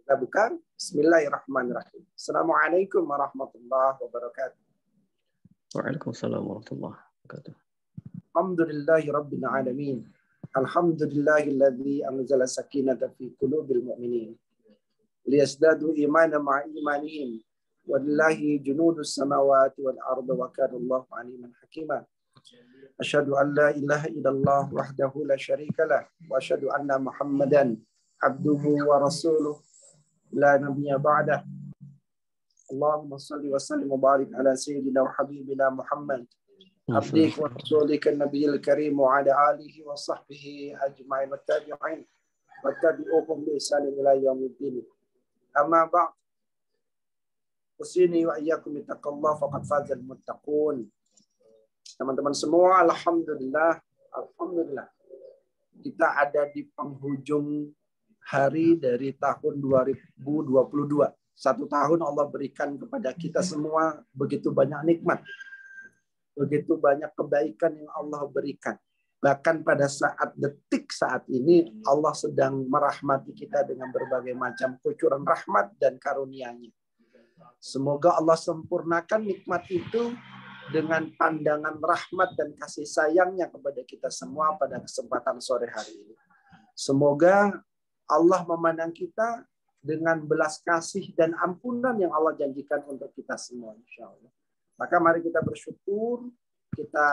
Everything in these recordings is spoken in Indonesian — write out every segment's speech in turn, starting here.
Kita buka. Bismillahirrahmanirrahim. Assalamualaikum warahmatullahi wabarakatuh. Waalaikumsalam warahmatullahi wabarakatuh. Alhamdulillahi rabbil alamin. Alhamdulillahilladzi anzala sakinata fi qulubil mu'minin. Liyazdadu imanan ma'a imanihim. Walillahi junudus samawati wal ardi wa kana Allahu aliman hakima. Asyhadu an la ilaha illallah wahdahu la syarika lah wa asyhadu anna Muhammadan abduhu wa rasuluh la nabiyya ba'dah. Allahumma shalli wa sallim wa barik ala sayyidina wa habibina Muhammad abdik wa rasulika nabiyil karim wa ala alihi wa sahbihi ajma'in wa tabi'in wa tabi'uhum bi ihsan ila yaumiddin. Amma ba'd. Usini wa iyyakum bittaqallah faqad fazal muttaqun. Teman-teman semua, alhamdulillah kita ada di penghujung hari dari tahun 2022. Satu tahun Allah berikan kepada kita semua begitu banyak nikmat. Begitu banyak kebaikan yang Allah berikan. Bahkan pada detik saat ini Allah sedang merahmati kita dengan berbagai macam kucuran rahmat dan karunia-Nya. Semoga Allah sempurnakan nikmat itu dengan pandangan rahmat dan kasih sayangnya kepada kita semua pada kesempatan sore hari ini. Semoga Allah memandang kita dengan belas kasih dan ampunan yang Allah janjikan untuk kita semua, insya Allah. Maka mari kita bersyukur, kita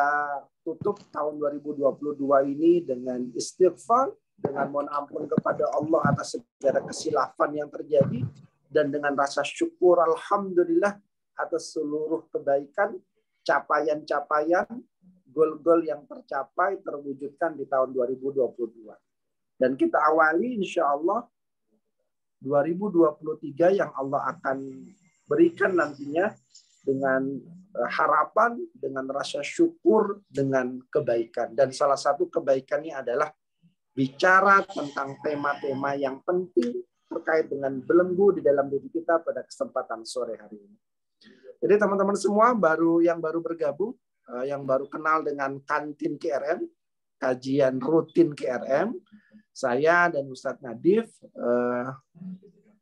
tutup tahun 2022 ini dengan istighfar, dengan mohon ampun kepada Allah atas segala kesilafan yang terjadi, dan dengan rasa syukur alhamdulillah atas seluruh kebaikan, capaian-capaian, goal-goal yang tercapai, terwujudkan di tahun 2022. Dan kita awali insya Allah 2023 yang Allah akan berikan nantinya dengan harapan, dengan rasa syukur, dengan kebaikan. Dan salah satu kebaikannya adalah bicara tentang tema-tema yang penting terkait dengan belenggu di dalam diri kita pada kesempatan sore hari ini. Jadi teman-teman semua yang baru bergabung, yang baru kenal dengan kantin KRM, kajian rutin KRM, saya dan Ustadz Nadif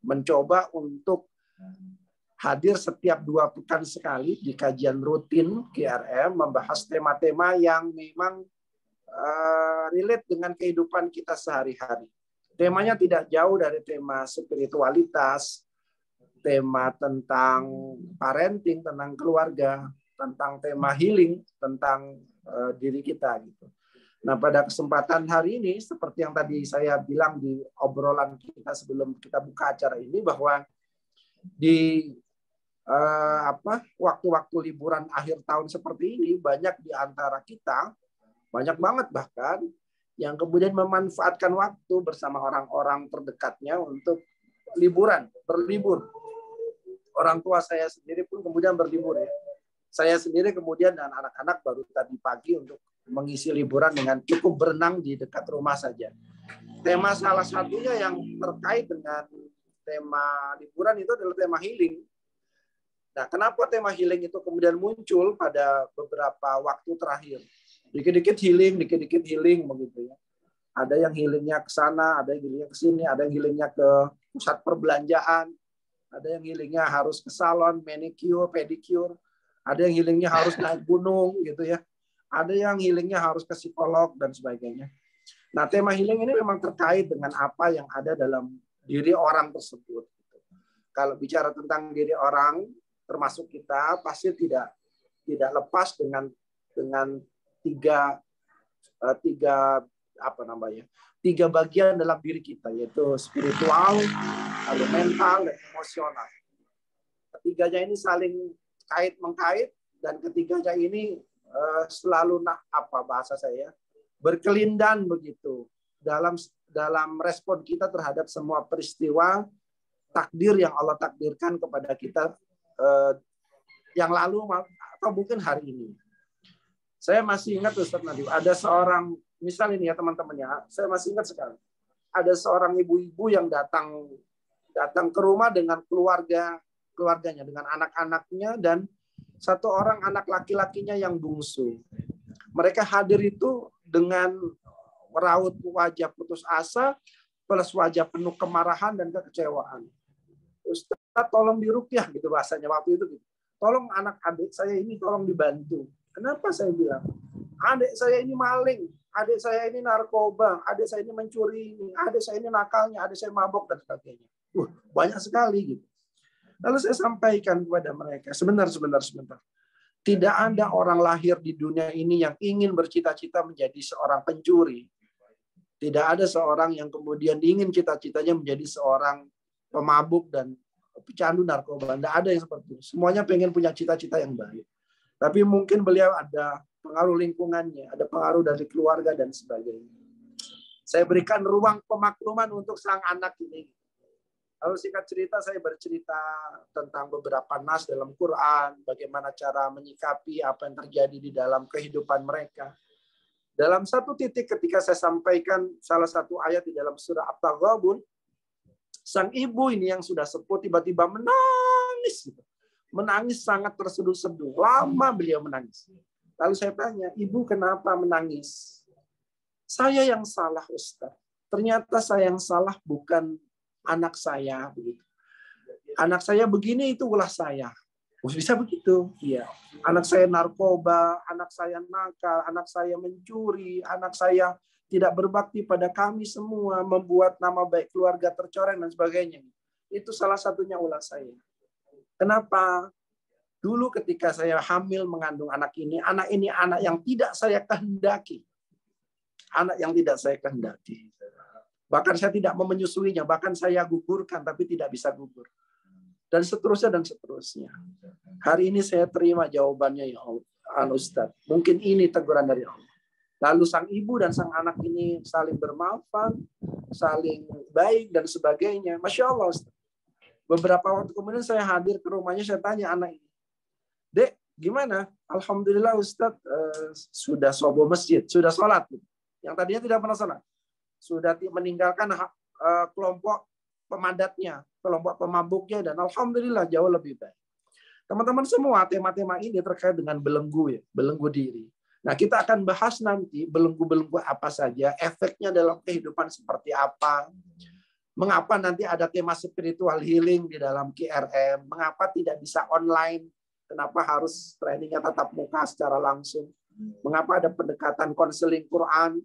mencoba untuk hadir setiap 2 pekan sekali di kajian rutin KRM, membahas tema-tema yang memang relate dengan kehidupan kita sehari-hari. Temanya tidak jauh dari tema spiritualitas, tema tentang parenting, tentang keluarga, tentang tema healing, tentang diri kita gitu. Nah, pada kesempatan hari ini seperti yang tadi saya bilang di obrolan kita sebelum kita buka acara ini, bahwa di waktu-waktu liburan akhir tahun seperti ini banyak di antara kita, banyak banget bahkan yang kemudian memanfaatkan waktu bersama orang-orang terdekatnya untuk berlibur. Orang tua saya sendiri pun kemudian berlibur ya. Saya sendiri kemudian dan anak-anak baru tadi pagi untuk mengisi liburan dengan cukup berenang di dekat rumah saja. Tema salah satunya yang terkait dengan tema liburan itu adalah tema healing. Nah, kenapa tema healing itu kemudian muncul pada beberapa waktu terakhir? Dikit-dikit healing begitu ya. Ada yang healingnya ke sana, ada yang healingnya ke sini, ada yang healingnya ke pusat perbelanjaan, ada yang healingnya harus ke salon, manicure, pedicure, ada yang healingnya harus naik gunung gitu ya. Ada yang healingnya harus ke psikolog dan sebagainya. Nah, tema healing ini memang terkait dengan apa yang ada dalam diri orang tersebut. Kalau bicara tentang diri orang, termasuk kita, pasti tidak lepas dengan tiga bagian dalam diri kita, yaitu spiritual, lalu mental, dan emosional. Ketiganya ini saling kait-mengkait, dan ketiganya ini selalu berkelindan begitu dalam respon kita terhadap semua peristiwa takdir yang Allah takdirkan kepada kita yang lalu atau mungkin hari ini. Saya masih ingat Ustaz Nadif, ada seorang, misal ini ya teman-teman ya, saya masih ingat sekali. Ada seorang ibu-ibu yang datang ke rumah dengan keluarganya, dengan anak-anaknya dan satu orang anak laki-lakinya yang bungsu. Mereka hadir itu dengan meraut wajah putus asa plus wajah penuh kemarahan dan kekecewaan. Ustaz tolong diruqyah gitu bahasanya waktu itu gitu. Tolong anak adik saya ini tolong dibantu. Kenapa saya bilang? Adik saya ini maling, adik saya ini narkoba, adik saya ini mencuri, adik saya ini nakalnya, adik saya mabok dan sebagainya. Banyak sekali gitu. Lalu saya sampaikan kepada mereka, sebentar. Tidak ada orang lahir di dunia ini yang ingin bercita-cita menjadi seorang pencuri. Tidak ada seorang yang kemudian ingin cita-citanya menjadi seorang pemabuk dan pecandu narkoba. Tidak ada yang seperti itu. Semuanya pengen punya cita-cita yang baik. Tapi mungkin beliau ada pengaruh lingkungannya, ada pengaruh dari keluarga dan sebagainya. Saya berikan ruang pemakluman untuk sang anak ini. Lalu singkat cerita saya bercerita tentang beberapa nas dalam Quran, bagaimana cara menyikapi apa yang terjadi di dalam kehidupan mereka. Dalam satu titik ketika saya sampaikan salah satu ayat di dalam surah At-Taghabun, sang ibu ini yang sudah sepuh tiba-tiba menangis. Menangis sangat terseduh-seduh. Lama beliau menangis. Lalu saya tanya, ibu kenapa menangis? Saya yang salah, Ustaz. Ternyata saya yang salah bukan anak saya. Begitu. Anak saya begini, itu ulah saya. Bisa begitu? Iya. Anak saya narkoba, anak saya nakal, anak saya mencuri, anak saya tidak berbakti pada kami semua, membuat nama baik keluarga tercoreng dan sebagainya. Itu salah satunya ulah saya. Kenapa? Dulu ketika saya hamil mengandung anak ini anak yang tidak saya kehendaki. Anak yang tidak saya kehendaki. Bahkan saya tidak mau menyusuinya, bahkan saya gugurkan tapi tidak bisa gugur. Dan seterusnya. Hari ini saya terima jawabannya ya Allah, Ustaz. Mungkin ini teguran dari Allah. Lalu sang ibu dan sang anak ini saling bermaafan, saling baik dan sebagainya. Masya Allah, Ustaz. Beberapa waktu kemudian saya hadir ke rumahnya, saya tanya anak ini, Dek, gimana? Alhamdulillah Ustaz, sudah sobo masjid, sudah sholat. Yang tadinya tidak pernah sholat. Sudah meninggalkan kelompok pemadatnya, kelompok pemabuknya, dan alhamdulillah jauh lebih baik. Teman-teman semua, tema-tema ini terkait dengan belenggu ya, belenggu diri. Nah, kita akan bahas nanti belenggu-belenggu apa saja, efeknya dalam kehidupan seperti apa. Mengapa nanti ada tema spiritual healing di dalam KRM, mengapa tidak bisa online, kenapa harus trainingnya tatap muka secara langsung, mengapa ada pendekatan konseling Quran,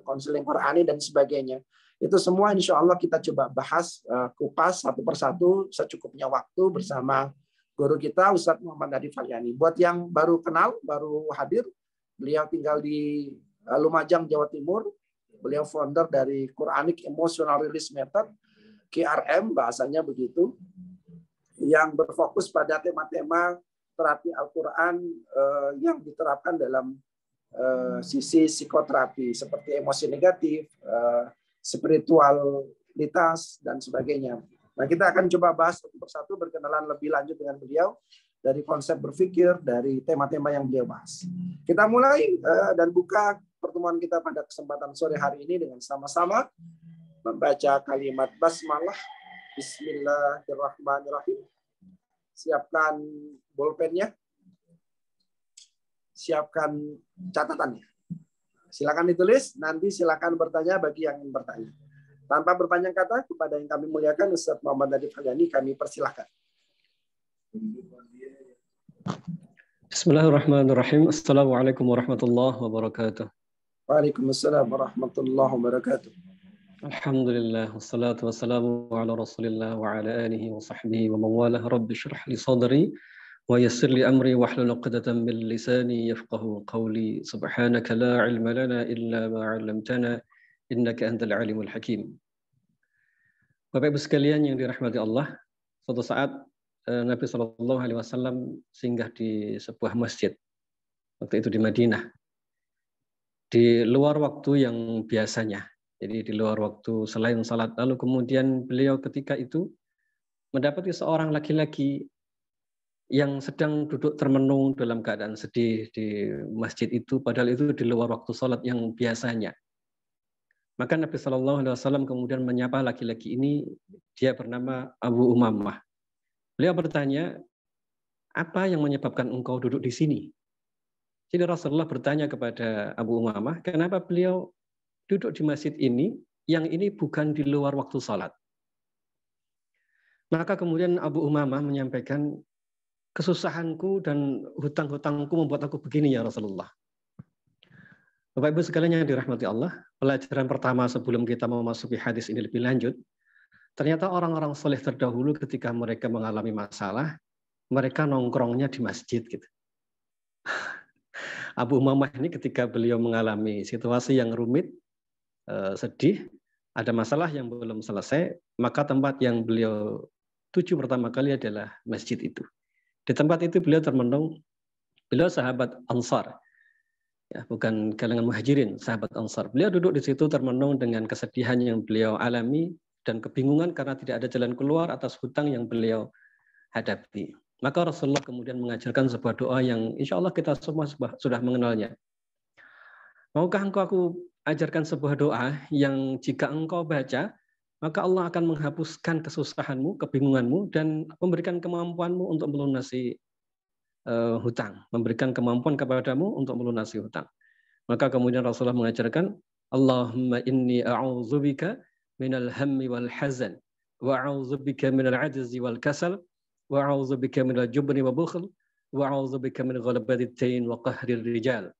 konseling Qurani dan sebagainya. Itu semua insya Allah kita coba bahas kupas satu persatu secukupnya waktu bersama guru kita Ustadz Muhammad Nadif Falyani. Buat yang baru kenal, baru hadir, beliau tinggal di Lumajang, Jawa Timur. Beliau founder dari Quranic Emotional Release Method, KRM bahasanya begitu, yang berfokus pada tema-tema terapi Al-Quran yang diterapkan dalam sisi psikoterapi seperti emosi negatif, spiritualitas dan sebagainya. Nah, kita akan coba bahas satu persatu, berkenalan lebih lanjut dengan beliau dari konsep berpikir, dari tema-tema yang beliau bahas. Kita mulai dan buka pertemuan kita pada kesempatan sore hari ini dengan sama-sama membaca kalimat basmalah. Bismillahirrahmanirrahim. Siapkan bolpennya. Siapkan catatannya. Silakan ditulis, nanti silakan bertanya bagi yang ingin bertanya. Tanpa berpanjang kata, kepada yang kami muliakan Ustaz Muhammad Nadif Falyani, kami persilahkan. Bismillahirrahmanirrahim. Assalamualaikum warahmatullahi wabarakatuh. Waalaikumsalam warahmatullahi wabarakatuh. Alhamdulillah, wassalatu wassalamu ala rasulillah wa ala alihi wa sahbihi wa mawalah. Rabbi syrah li sadri wa yassir li amri wahlul 'uqdatam min lisani yafqahu qawli. Subhanaka la ilma lana illa ma 'allamtana innaka antal alimul hakim. Bapak Ibu sekalian yang dirahmati Allah, suatu saat Nabi SAW singgah di sebuah masjid. Waktu itu di Madinah. Di luar waktu yang biasanya. Jadi di luar waktu selain salat. Lalu kemudian beliau ketika itu mendapati seorang laki-laki yang sedang duduk termenung dalam keadaan sedih di masjid itu, padahal itu di luar waktu salat yang biasanya. Maka Nabi SAW kemudian menyapa laki-laki ini, dia bernama Abu Umamah. Beliau bertanya, apa yang menyebabkan engkau duduk di sini? Jadi Rasulullah bertanya kepada Abu Umamah, kenapa beliau duduk di masjid ini, yang ini bukan di luar waktu salat. Maka kemudian Abu Umamah menyampaikan, kesusahanku dan hutang-hutangku membuat aku begini ya Rasulullah. Bapak Ibu sekalian yang dirahmati Allah, pelajaran pertama sebelum kita memasuki hadis ini lebih lanjut, ternyata orang-orang soleh terdahulu ketika mereka mengalami masalah, mereka nongkrongnya di masjid gitu. Abu Umamah ini ketika beliau mengalami situasi yang rumit, sedih, ada masalah yang belum selesai, maka tempat yang beliau tuju pertama kali adalah masjid itu. Di tempat itu beliau termenung, beliau sahabat Ansar, ya, bukan kalangan muhajirin, sahabat Ansar. Beliau duduk di situ termenung dengan kesedihan yang beliau alami dan kebingungan karena tidak ada jalan keluar atas hutang yang beliau hadapi. Maka Rasulullah kemudian mengajarkan sebuah doa yang insya Allah kita semua sudah mengenalnya. Maukah engkau aku ajarkan sebuah doa yang jika engkau baca, maka Allah akan menghapuskan kesusahanmu, kebingunganmu, dan memberikan kemampuanmu untuk melunasi hutang. Memberikan kemampuan kepadamu untuk melunasi hutang. Maka kemudian Rasulullah mengajarkan, Allahumma inni a'udzubika minal hammi wal hazan, wa a'udzubika minal ajzi wal kasal, wa a'udzubika minal jubni wa bukhl, wa a'udzubika min ghalabatit tain wa qahrir rijal.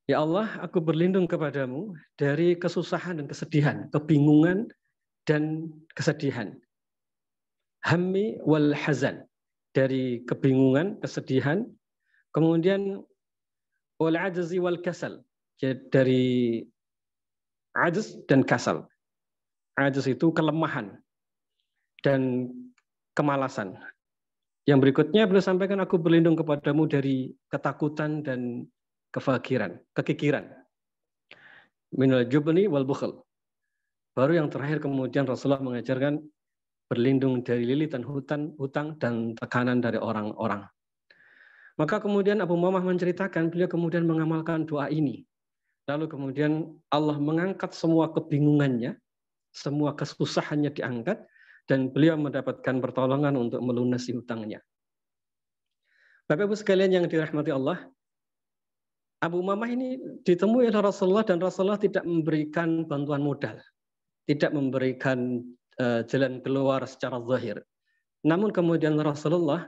Ya Allah, aku berlindung kepadamu dari kesusahan dan kesedihan, kebingungan dan kesedihan. Hammi wal hazan, dari kebingungan, kesedihan, kemudian wal ajzi wal kasal, dari ajz dan kasal. Ajz itu kelemahan dan kemalasan. Yang berikutnya beliau sampaikan, aku berlindung kepadamu dari ketakutan dan kekikiran. Minal jubni wal bukhl. Baru yang terakhir kemudian Rasulullah mengajarkan berlindung dari lilitan hutang dan tekanan dari orang-orang. Maka kemudian Abu Umamah menceritakan, beliau kemudian mengamalkan doa ini. Lalu kemudian Allah mengangkat semua kebingungannya, semua kesusahannya diangkat, dan beliau mendapatkan pertolongan untuk melunasi hutangnya. Bapak Ibu sekalian yang dirahmati Allah, Abu Umamah ini ditemui oleh Rasulullah dan Rasulullah tidak memberikan bantuan modal, tidak memberikan jalan keluar secara zahir. Namun kemudian Rasulullah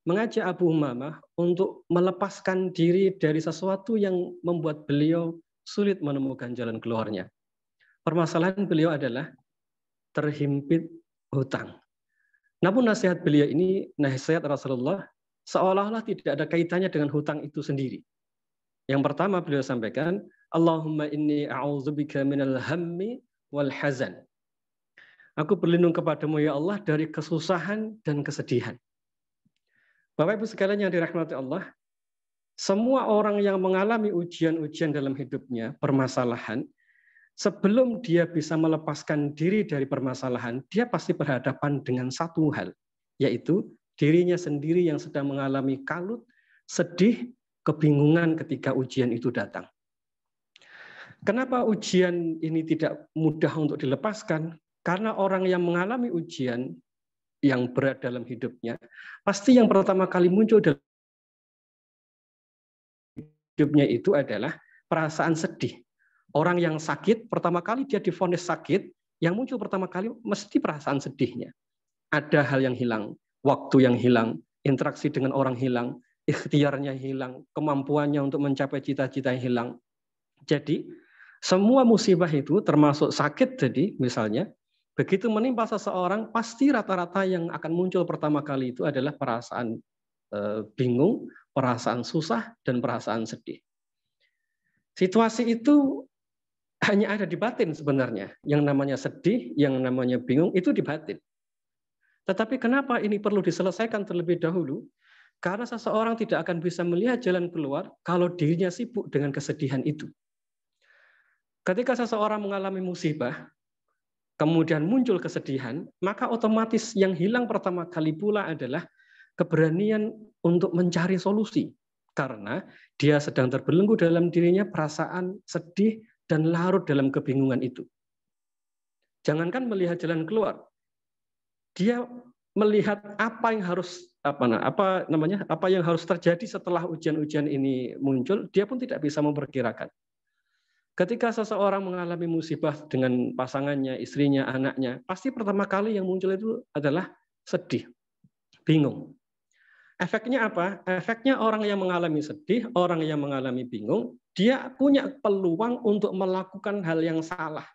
mengajak Abu Umamah untuk melepaskan diri dari sesuatu yang membuat beliau sulit menemukan jalan keluarnya. Permasalahan beliau adalah terhimpit hutang. Namun nasihat beliau ini, nasihat Rasulullah, seolah-olah tidak ada kaitannya dengan hutang itu sendiri. Yang pertama beliau sampaikan, Allahumma inni a'udzubika minal hammi wal hazan. Aku berlindung kepadamu ya Allah dari kesusahan dan kesedihan. Bapak Ibu sekalian yang dirahmati Allah, semua orang yang mengalami ujian-ujian dalam hidupnya, permasalahan, sebelum dia bisa melepaskan diri dari permasalahan, dia pasti berhadapan dengan satu hal, yaitu dirinya sendiri yang sedang mengalami kalut, sedih, kebingungan ketika ujian itu datang. Kenapa ujian ini tidak mudah untuk dilepaskan? Karena orang yang mengalami ujian yang berat dalam hidupnya, pasti yang pertama kali muncul dalam hidupnya itu adalah perasaan sedih. Orang yang sakit, pertama kali dia divonis sakit, yang muncul pertama kali mesti perasaan sedihnya. Ada hal yang hilang, waktu yang hilang, interaksi dengan orang hilang, ikhtiarnya hilang, kemampuannya untuk mencapai cita-cita yang hilang. Jadi, semua musibah itu termasuk sakit jadi misalnya, begitu menimpa seseorang, pasti rata-rata yang akan muncul pertama kali itu adalah perasaan bingung, perasaan susah, dan perasaan sedih. Situasi itu hanya ada di batin sebenarnya. Yang namanya sedih, yang namanya bingung, itu di batin. Tetapi kenapa ini perlu diselesaikan terlebih dahulu? Karena seseorang tidak akan bisa melihat jalan keluar kalau dirinya sibuk dengan kesedihan itu. Ketika seseorang mengalami musibah, kemudian muncul kesedihan, maka otomatis yang hilang pertama kali pula adalah keberanian untuk mencari solusi. Karena dia sedang terbelenggu dalam dirinya perasaan sedih dan larut dalam kebingungan itu. Jangankan melihat jalan keluar, dia melihat apa yang harus terjadi setelah ujian-ujian ini muncul, dia pun tidak bisa memperkirakan. Ketika seseorang mengalami musibah dengan pasangannya, istrinya, anaknya, pasti pertama kali yang muncul itu adalah sedih, bingung. Efeknya apa? Efeknya orang yang mengalami sedih, orang yang mengalami bingung, dia punya peluang untuk melakukan hal yang salah.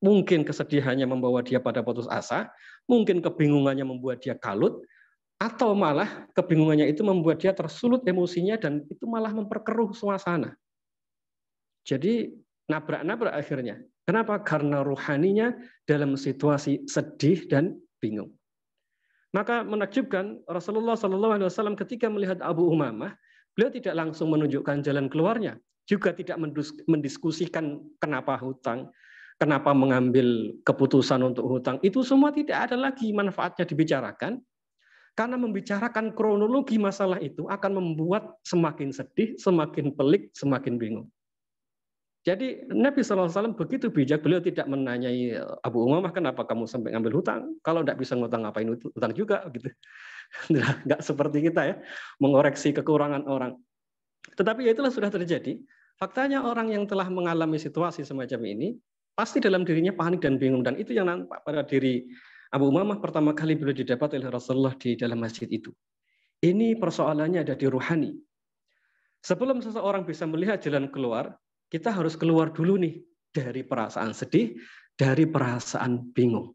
Mungkin kesedihannya membawa dia pada putus asa, mungkin kebingungannya membuat dia kalut, atau malah kebingungannya itu membuat dia tersulut emosinya dan itu malah memperkeruh suasana. Jadi nabrak-nabrak akhirnya. Kenapa? Karena ruhaninya dalam situasi sedih dan bingung. Maka menakjubkan Rasulullah SAW ketika melihat Abu Umamah, beliau tidak langsung menunjukkan jalan keluarnya, juga tidak mendiskusikan kenapa hutang, kenapa mengambil keputusan untuk hutang. Itu semua tidak ada lagi manfaatnya dibicarakan, karena membicarakan kronologi masalah itu akan membuat semakin sedih, semakin pelik, semakin bingung. Jadi Nabi SAW begitu bijak, beliau tidak menanyai Abu Umamah, kenapa kamu sampai ngambil hutang? Kalau tidak bisa ngutang, ngapain hutang juga? Gitu. Nggak seperti kita ya, mengoreksi kekurangan orang. Tetapi ya itulah sudah terjadi. Faktanya orang yang telah mengalami situasi semacam ini, pasti dalam dirinya panik dan bingung. Dan itu yang nampak pada diri Abu Umamah pertama kali beliau didapat oleh Rasulullah di dalam masjid itu. Ini persoalannya ada di ruhani. Sebelum seseorang bisa melihat jalan keluar, kita harus keluar dulu nih dari perasaan sedih, dari perasaan bingung.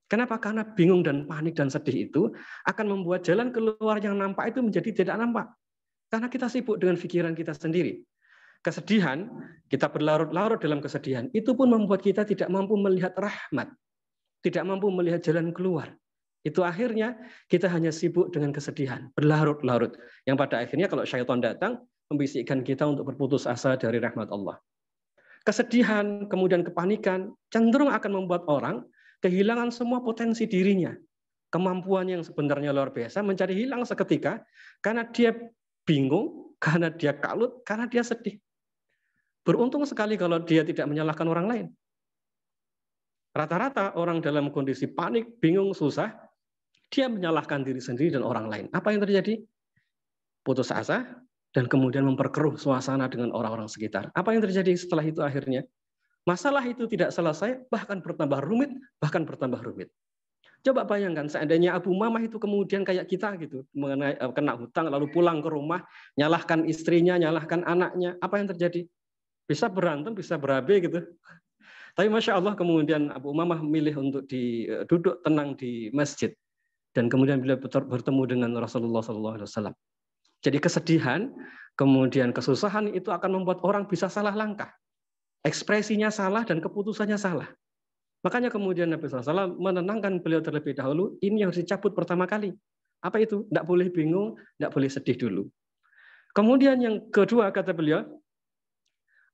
Kenapa? Karena bingung dan panik dan sedih itu akan membuat jalan keluar yang nampak itu menjadi tidak nampak. Karena kita sibuk dengan pikiran kita sendiri. Kesedihan, kita berlarut-larut dalam kesedihan, itu pun membuat kita tidak mampu melihat rahmat, tidak mampu melihat jalan keluar. Itu akhirnya kita hanya sibuk dengan kesedihan, berlarut-larut. Yang pada akhirnya kalau syaitan datang, membisikkan kita untuk berputus asa dari rahmat Allah. Kesedihan, kemudian kepanikan, cenderung akan membuat orang kehilangan semua potensi dirinya. Kemampuan yang sebenarnya luar biasa menjadi hilang seketika, karena dia bingung, karena dia kalut, karena dia sedih. Beruntung sekali kalau dia tidak menyalahkan orang lain. Rata-rata orang dalam kondisi panik, bingung, susah, dia menyalahkan diri sendiri dan orang lain. Apa yang terjadi? Putus asa, dan kemudian memperkeruh suasana dengan orang-orang sekitar. Apa yang terjadi setelah itu akhirnya? Masalah itu tidak selesai, bahkan bertambah rumit, bahkan bertambah rumit. Coba bayangkan seandainya Abu Umamah itu kemudian kayak kita gitu, mengenai kena hutang lalu pulang ke rumah, nyalahkan istrinya, nyalahkan anaknya, apa yang terjadi? Bisa berantem, bisa berabe gitu. Tapi Masya Allah kemudian Abu Umamah memilih untuk duduk tenang di masjid. Dan kemudian beliau bertemu dengan Rasulullah SAW. Jadi kesedihan, kemudian kesusahan itu akan membuat orang bisa salah langkah. Ekspresinya salah dan keputusannya salah. Makanya kemudian Nabi SAW menenangkan beliau terlebih dahulu, ini yang harus dicabut pertama kali. Apa itu? Tidak boleh bingung, tidak boleh sedih dulu. Kemudian yang kedua kata beliau,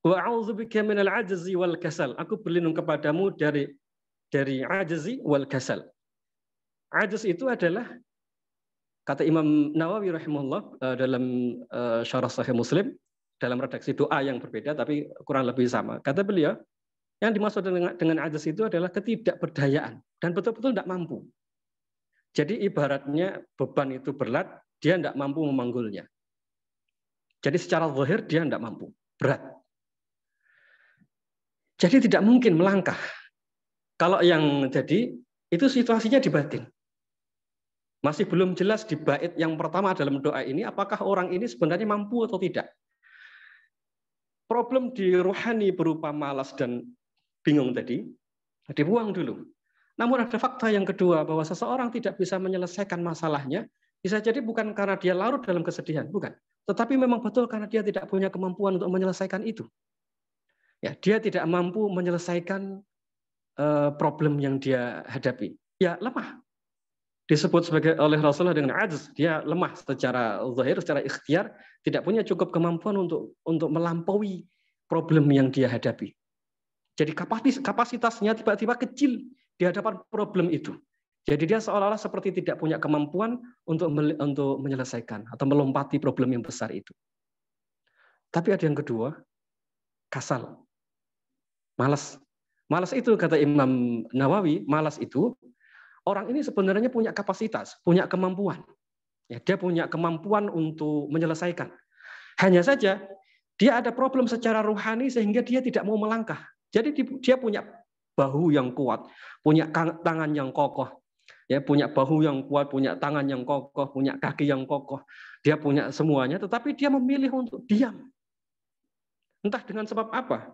wa'audzubika minal ajzi wal kasal. Aku berlindung kepadamu dari ajzi wal kasal. Ajz itu adalah, kata Imam Nawawi rahimahullah dalam syarah Sahih Muslim, dalam redaksi doa yang berbeda tapi kurang lebih sama. Kata beliau, yang dimaksud dengan ajz itu adalah ketidakberdayaan dan betul-betul tidak mampu. Jadi ibaratnya beban itu berat, dia tidak mampu memanggulnya. Jadi secara zahir dia tidak mampu, berat. Jadi tidak mungkin melangkah. Kalau yang jadi itu situasinya di batin. Masih belum jelas di bait yang pertama dalam doa ini, apakah orang ini sebenarnya mampu atau tidak. Problem di ruhani berupa malas dan bingung tadi, dibuang dulu. Namun ada fakta yang kedua, bahwa seseorang tidak bisa menyelesaikan masalahnya, bisa jadi bukan karena dia larut dalam kesedihan, bukan. Tetapi memang betul karena dia tidak punya kemampuan untuk menyelesaikan itu. Ya, dia tidak mampu menyelesaikan problem yang dia hadapi. Ya, lemah. Disebut sebagai oleh Rasulullah dengan ajz, dia lemah secara zahir, secara ikhtiar, tidak punya cukup kemampuan untuk melampaui problem yang dia hadapi. Jadi kapasitasnya tiba-tiba kecil di hadapan problem itu. Jadi dia seolah-olah seperti tidak punya kemampuan untuk menyelesaikan atau melompati problem yang besar itu. Tapi ada yang kedua, kasal. Malas. Malas itu kata Imam Nawawi, malas itu orang ini sebenarnya punya kapasitas, punya kemampuan. Ya, dia punya kemampuan untuk menyelesaikan. Hanya saja Dia ada problem secara rohani sehingga dia tidak mau melangkah. Jadi dia punya bahu yang kuat, punya tangan yang kokoh, ya, punya bahu yang kuat, punya tangan yang kokoh, punya kaki yang kokoh. Dia punya semuanya, tetapi dia memilih untuk diam. Entah dengan sebab apa.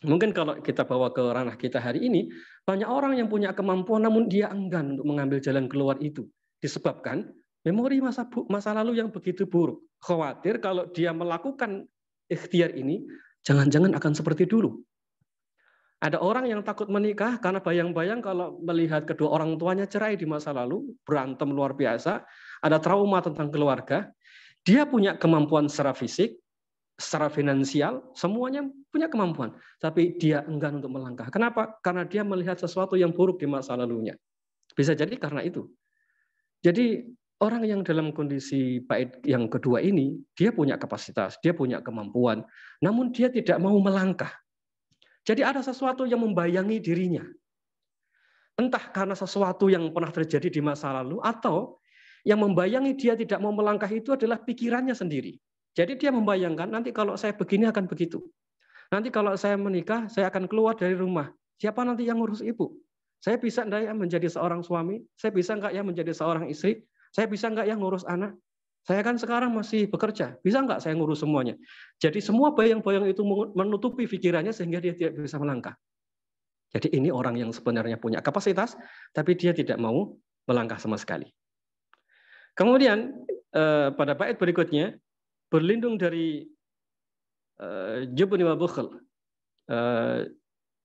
Mungkin kalau kita bawa ke ranah kita hari ini, banyak orang yang punya kemampuan namun dia enggan untuk mengambil jalan keluar itu. Disebabkan memori masa lalu yang begitu buruk. Khawatir kalau dia melakukan ikhtiar ini, jangan-jangan akan seperti dulu. Ada orang yang takut menikah karena bayang-bayang kalau melihat kedua orang tuanya cerai di masa lalu, berantem luar biasa, ada trauma tentang keluarga, dia punya kemampuan secara fisik, secara finansial, semuanya punya kemampuan. Tapi dia enggan untuk melangkah. Kenapa? Karena dia melihat sesuatu yang buruk di masa lalunya. Bisa jadi karena itu. Jadi orang yang dalam kondisi bait yang kedua ini, dia punya kapasitas, dia punya kemampuan, namun dia tidak mau melangkah. Jadi ada sesuatu yang membayangi dirinya. Entah karena sesuatu yang pernah terjadi di masa lalu, atau yang membayangi dia tidak mau melangkah itu adalah pikirannya sendiri. Jadi dia membayangkan, nanti kalau saya begini akan begitu. Nanti kalau saya menikah, saya akan keluar dari rumah. Siapa nanti yang ngurus ibu? Saya bisa enggak ya menjadi seorang suami? Saya bisa enggak ya menjadi seorang istri? Saya bisa enggak ya ngurus anak? Saya kan sekarang masih bekerja. Bisa enggak saya ngurus semuanya? Jadi semua bayang-bayang itu menutupi pikirannya sehingga dia tidak bisa melangkah. Jadi ini orang yang sebenarnya punya kapasitas, tapi dia tidak mau melangkah sama sekali. Kemudian pada bait berikutnya, berlindung dari jubni wa bukhl.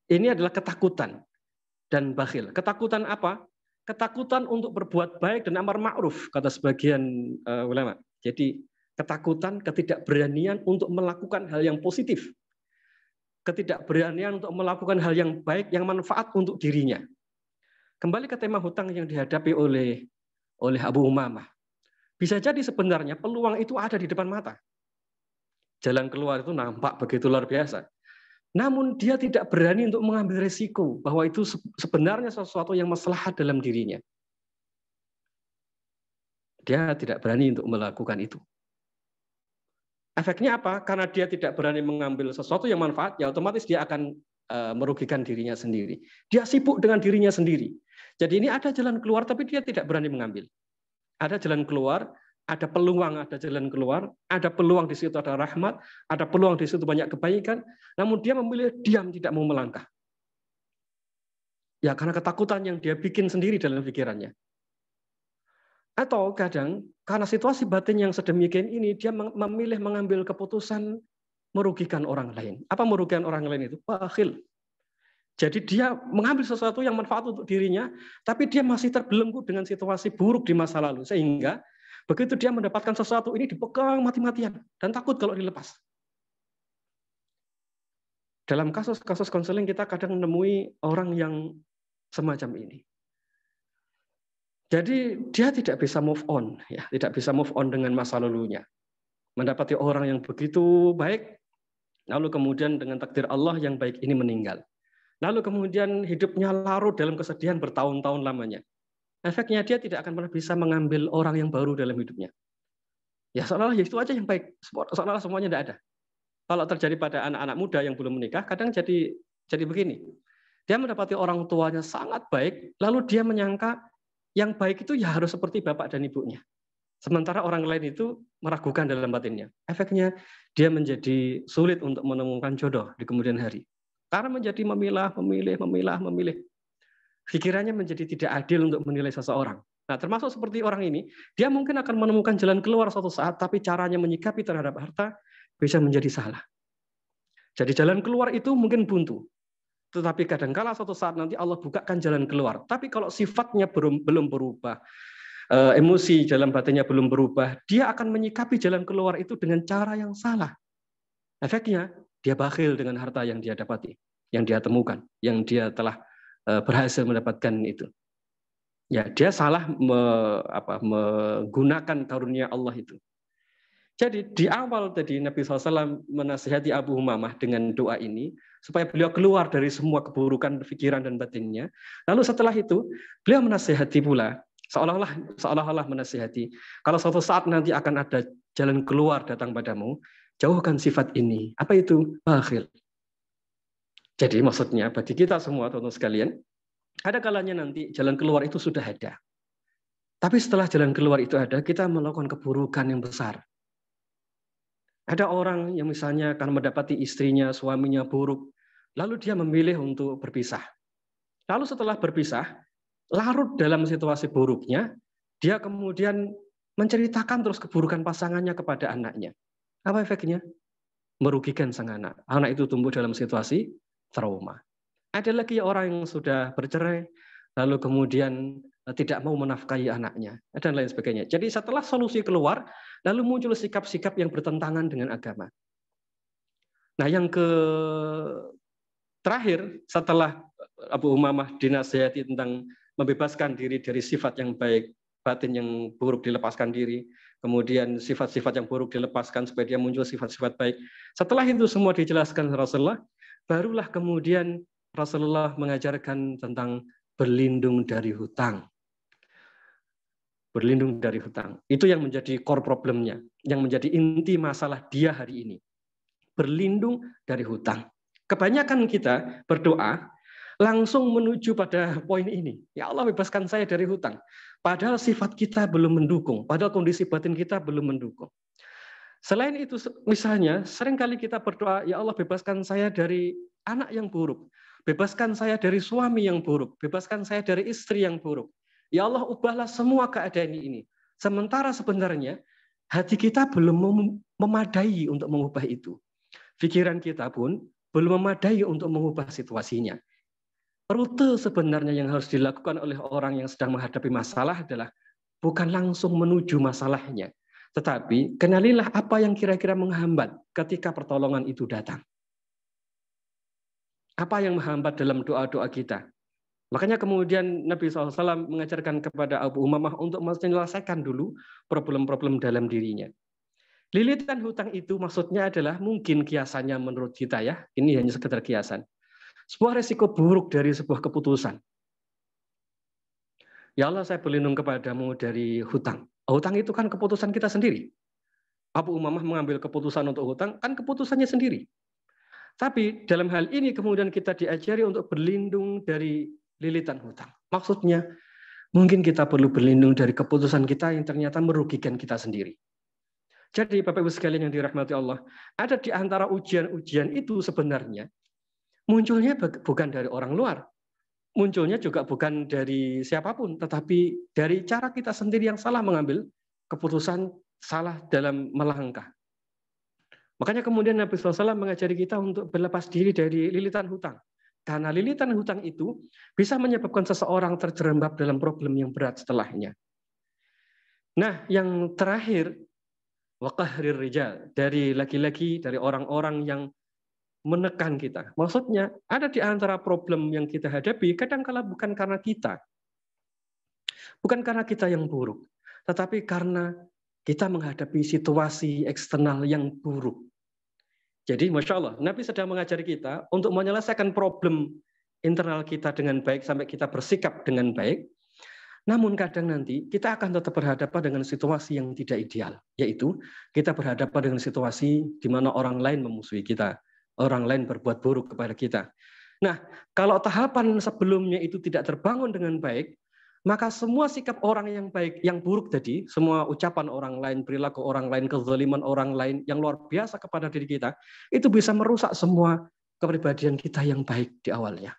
Ini adalah ketakutan dan bakhil. Ketakutan apa? Ketakutan untuk berbuat baik dan amar ma'ruf, kata sebagian ulama. Jadi ketakutan, ketidakberanian untuk melakukan hal yang positif. Ketidakberanian untuk melakukan hal yang baik, yang manfaat untuk dirinya. Kembali ke tema hutang yang dihadapi oleh Abu Umamah. Bisa jadi sebenarnya peluang itu ada di depan mata. Jalan keluar itu nampak begitu luar biasa. Namun dia tidak berani untuk mengambil resiko bahwa itu sebenarnya sesuatu yang maslahat dalam dirinya. Dia tidak berani untuk melakukan itu. Efeknya apa? Karena dia tidak berani mengambil sesuatu yang manfaat, ya otomatis dia akan merugikan dirinya sendiri. Dia sibuk dengan dirinya sendiri. Jadi ini ada jalan keluar, tapi dia tidak berani mengambil. Ada jalan keluar, ada peluang, ada jalan keluar, ada peluang di situ ada rahmat, ada peluang di situ banyak kebaikan, namun dia memilih diam, tidak mau melangkah. Ya karena ketakutan yang dia bikin sendiri dalam pikirannya. Atau kadang karena situasi batin yang sedemikian ini, dia memilih mengambil keputusan merugikan orang lain. Apa merugikan orang lain itu? Bakhil. Jadi dia mengambil sesuatu yang manfaat untuk dirinya, tapi dia masih terbelenggu dengan situasi buruk di masa lalu. Sehingga begitu dia mendapatkan sesuatu ini dipegang mati-matian dan takut kalau dilepas. Dalam kasus-kasus konseling kita kadang menemui orang yang semacam ini. Jadi dia tidak bisa move on, ya, tidak bisa move on dengan masa lalunya. Mendapati orang yang begitu baik, lalu kemudian dengan takdir Allah yang baik ini meninggal. Lalu kemudian hidupnya larut dalam kesedihan bertahun-tahun lamanya. Efeknya dia tidak akan pernah bisa mengambil orang yang baru dalam hidupnya. Ya seolah-olah itu aja yang baik, seolah-olah semuanya tidak ada. Kalau terjadi pada anak-anak muda yang belum menikah, kadang jadi begini. Dia mendapati orang tuanya sangat baik, lalu dia menyangka yang baik itu ya harus seperti bapak dan ibunya. Sementara orang lain itu meragukan dalam batinnya. Efeknya dia menjadi sulit untuk menemukan jodoh di kemudian hari. Karena menjadi memilih. Pikirannya menjadi tidak adil untuk menilai seseorang. Nah, termasuk seperti orang ini, dia mungkin akan menemukan jalan keluar suatu saat, tapi caranya menyikapi terhadap harta bisa menjadi salah. Jadi jalan keluar itu mungkin buntu. Tetapi kadang-kala suatu saat nanti Allah bukakan jalan keluar. Tapi kalau sifatnya belum berubah, emosi dalam batinnya belum berubah, dia akan menyikapi jalan keluar itu dengan cara yang salah. Efeknya, dia bakhil dengan harta yang dia dapati, yang dia temukan, yang dia telah berhasil mendapatkan itu. Ya, dia salah menggunakan karunia Allah itu. Jadi di awal tadi Nabi SAW menasihati Abu Umamah dengan doa ini supaya beliau keluar dari semua keburukan pikiran dan batinnya. Lalu setelah itu beliau menasihati pula seolah-olah menasihati kalau suatu saat nanti akan ada jalan keluar datang padamu, Jauhkan sifat ini. Apa itu? Bakhil. Jadi maksudnya bagi kita semua, teman-teman sekalian, ada kalanya nanti jalan keluar itu sudah ada. Tapi setelah jalan keluar itu ada, kita melakukan keburukan yang besar. Ada orang yang misalnya karena mendapati istrinya, suaminya buruk, lalu dia memilih untuk berpisah. Lalu setelah berpisah, larut dalam situasi buruknya, dia kemudian menceritakan terus keburukan pasangannya kepada anaknya. Apa efeknya? Merugikan sang anak. Anak itu tumbuh dalam situasi trauma. Ada lagi orang yang sudah bercerai, lalu kemudian tidak mau menafkahi anaknya, dan lain sebagainya. Jadi setelah solusi keluar, lalu muncul sikap-sikap yang bertentangan dengan agama. Nah, yang terakhir, setelah Abu Umamah dinasihati tentang membebaskan diri dari sifat yang baik, batin yang buruk dilepaskan diri, kemudian sifat-sifat yang buruk dilepaskan supaya dia muncul sifat-sifat baik. Setelah itu semua dijelaskan Rasulullah, barulah kemudian Rasulullah mengajarkan tentang berlindung dari hutang. Berlindung dari hutang. Itu yang menjadi core problemnya, yang menjadi inti masalah dia hari ini. Berlindung dari hutang. Kebanyakan kita berdoa langsung menuju pada poin ini. Ya Allah, bebaskan saya dari hutang. Padahal sifat kita belum mendukung, padahal kondisi batin kita belum mendukung. Selain itu, misalnya, seringkali kita berdoa, ya Allah, bebaskan saya dari anak yang buruk. Bebaskan saya dari suami yang buruk. Bebaskan saya dari istri yang buruk. Ya Allah, ubahlah semua keadaan ini. Sementara sebenarnya, hati kita belum memadai untuk mengubah itu. Pikiran kita pun belum memadai untuk mengubah situasinya. Rute sebenarnya yang harus dilakukan oleh orang yang sedang menghadapi masalah adalah bukan langsung menuju masalahnya, tetapi kenalilah apa yang kira-kira menghambat ketika pertolongan itu datang. Apa yang menghambat dalam doa-doa kita? Makanya kemudian Nabi SAW mengajarkan kepada Abu Umamah untuk menyelesaikan dulu problem-problem dalam dirinya. Lilitan hutang itu maksudnya adalah mungkin kiasannya menurut kita ya, ini hanya sekedar kiasan. Sebuah resiko buruk dari sebuah keputusan. Ya Allah, saya berlindung kepadamu dari hutang. Hutang itu kan keputusan kita sendiri. Abu Umamah mengambil keputusan untuk hutang, kan keputusannya sendiri. Tapi dalam hal ini kemudian kita diajari untuk berlindung dari lilitan hutang. Maksudnya, mungkin kita perlu berlindung dari keputusan kita yang ternyata merugikan kita sendiri. Jadi Bapak Ibu sekalian yang dirahmati Allah, ada di antara ujian-ujian itu sebenarnya munculnya bukan dari orang luar. Munculnya juga bukan dari siapapun, tetapi dari cara kita sendiri yang salah mengambil keputusan, salah dalam melangkah. Makanya kemudian Nabi SAW mengajari kita untuk berlepas diri dari lilitan hutang. Karena lilitan hutang itu bisa menyebabkan seseorang terjerembab dalam problem yang berat setelahnya. Nah, yang terakhir, waqahrir rijal, dari laki-laki, dari orang-orang yang menekan kita. Maksudnya, ada di antara problem yang kita hadapi, kadang-kala bukan karena kita. Bukan karena kita yang buruk, tetapi karena kita menghadapi situasi eksternal yang buruk. Jadi, Masya Allah, Nabi sedang mengajari kita untuk menyelesaikan problem internal kita dengan baik, sampai kita bersikap dengan baik. Namun kadang nanti kita akan tetap berhadapan dengan situasi yang tidak ideal, yaitu kita berhadapan dengan situasi di mana orang lain memusuhi kita, orang lain berbuat buruk kepada kita. Nah, kalau tahapan sebelumnya itu tidak terbangun dengan baik, maka semua sikap orang yang baik, yang buruk tadi, semua ucapan orang lain, perilaku orang lain, kezaliman orang lain yang luar biasa kepada diri kita, itu bisa merusak semua kepribadian kita yang baik di awalnya.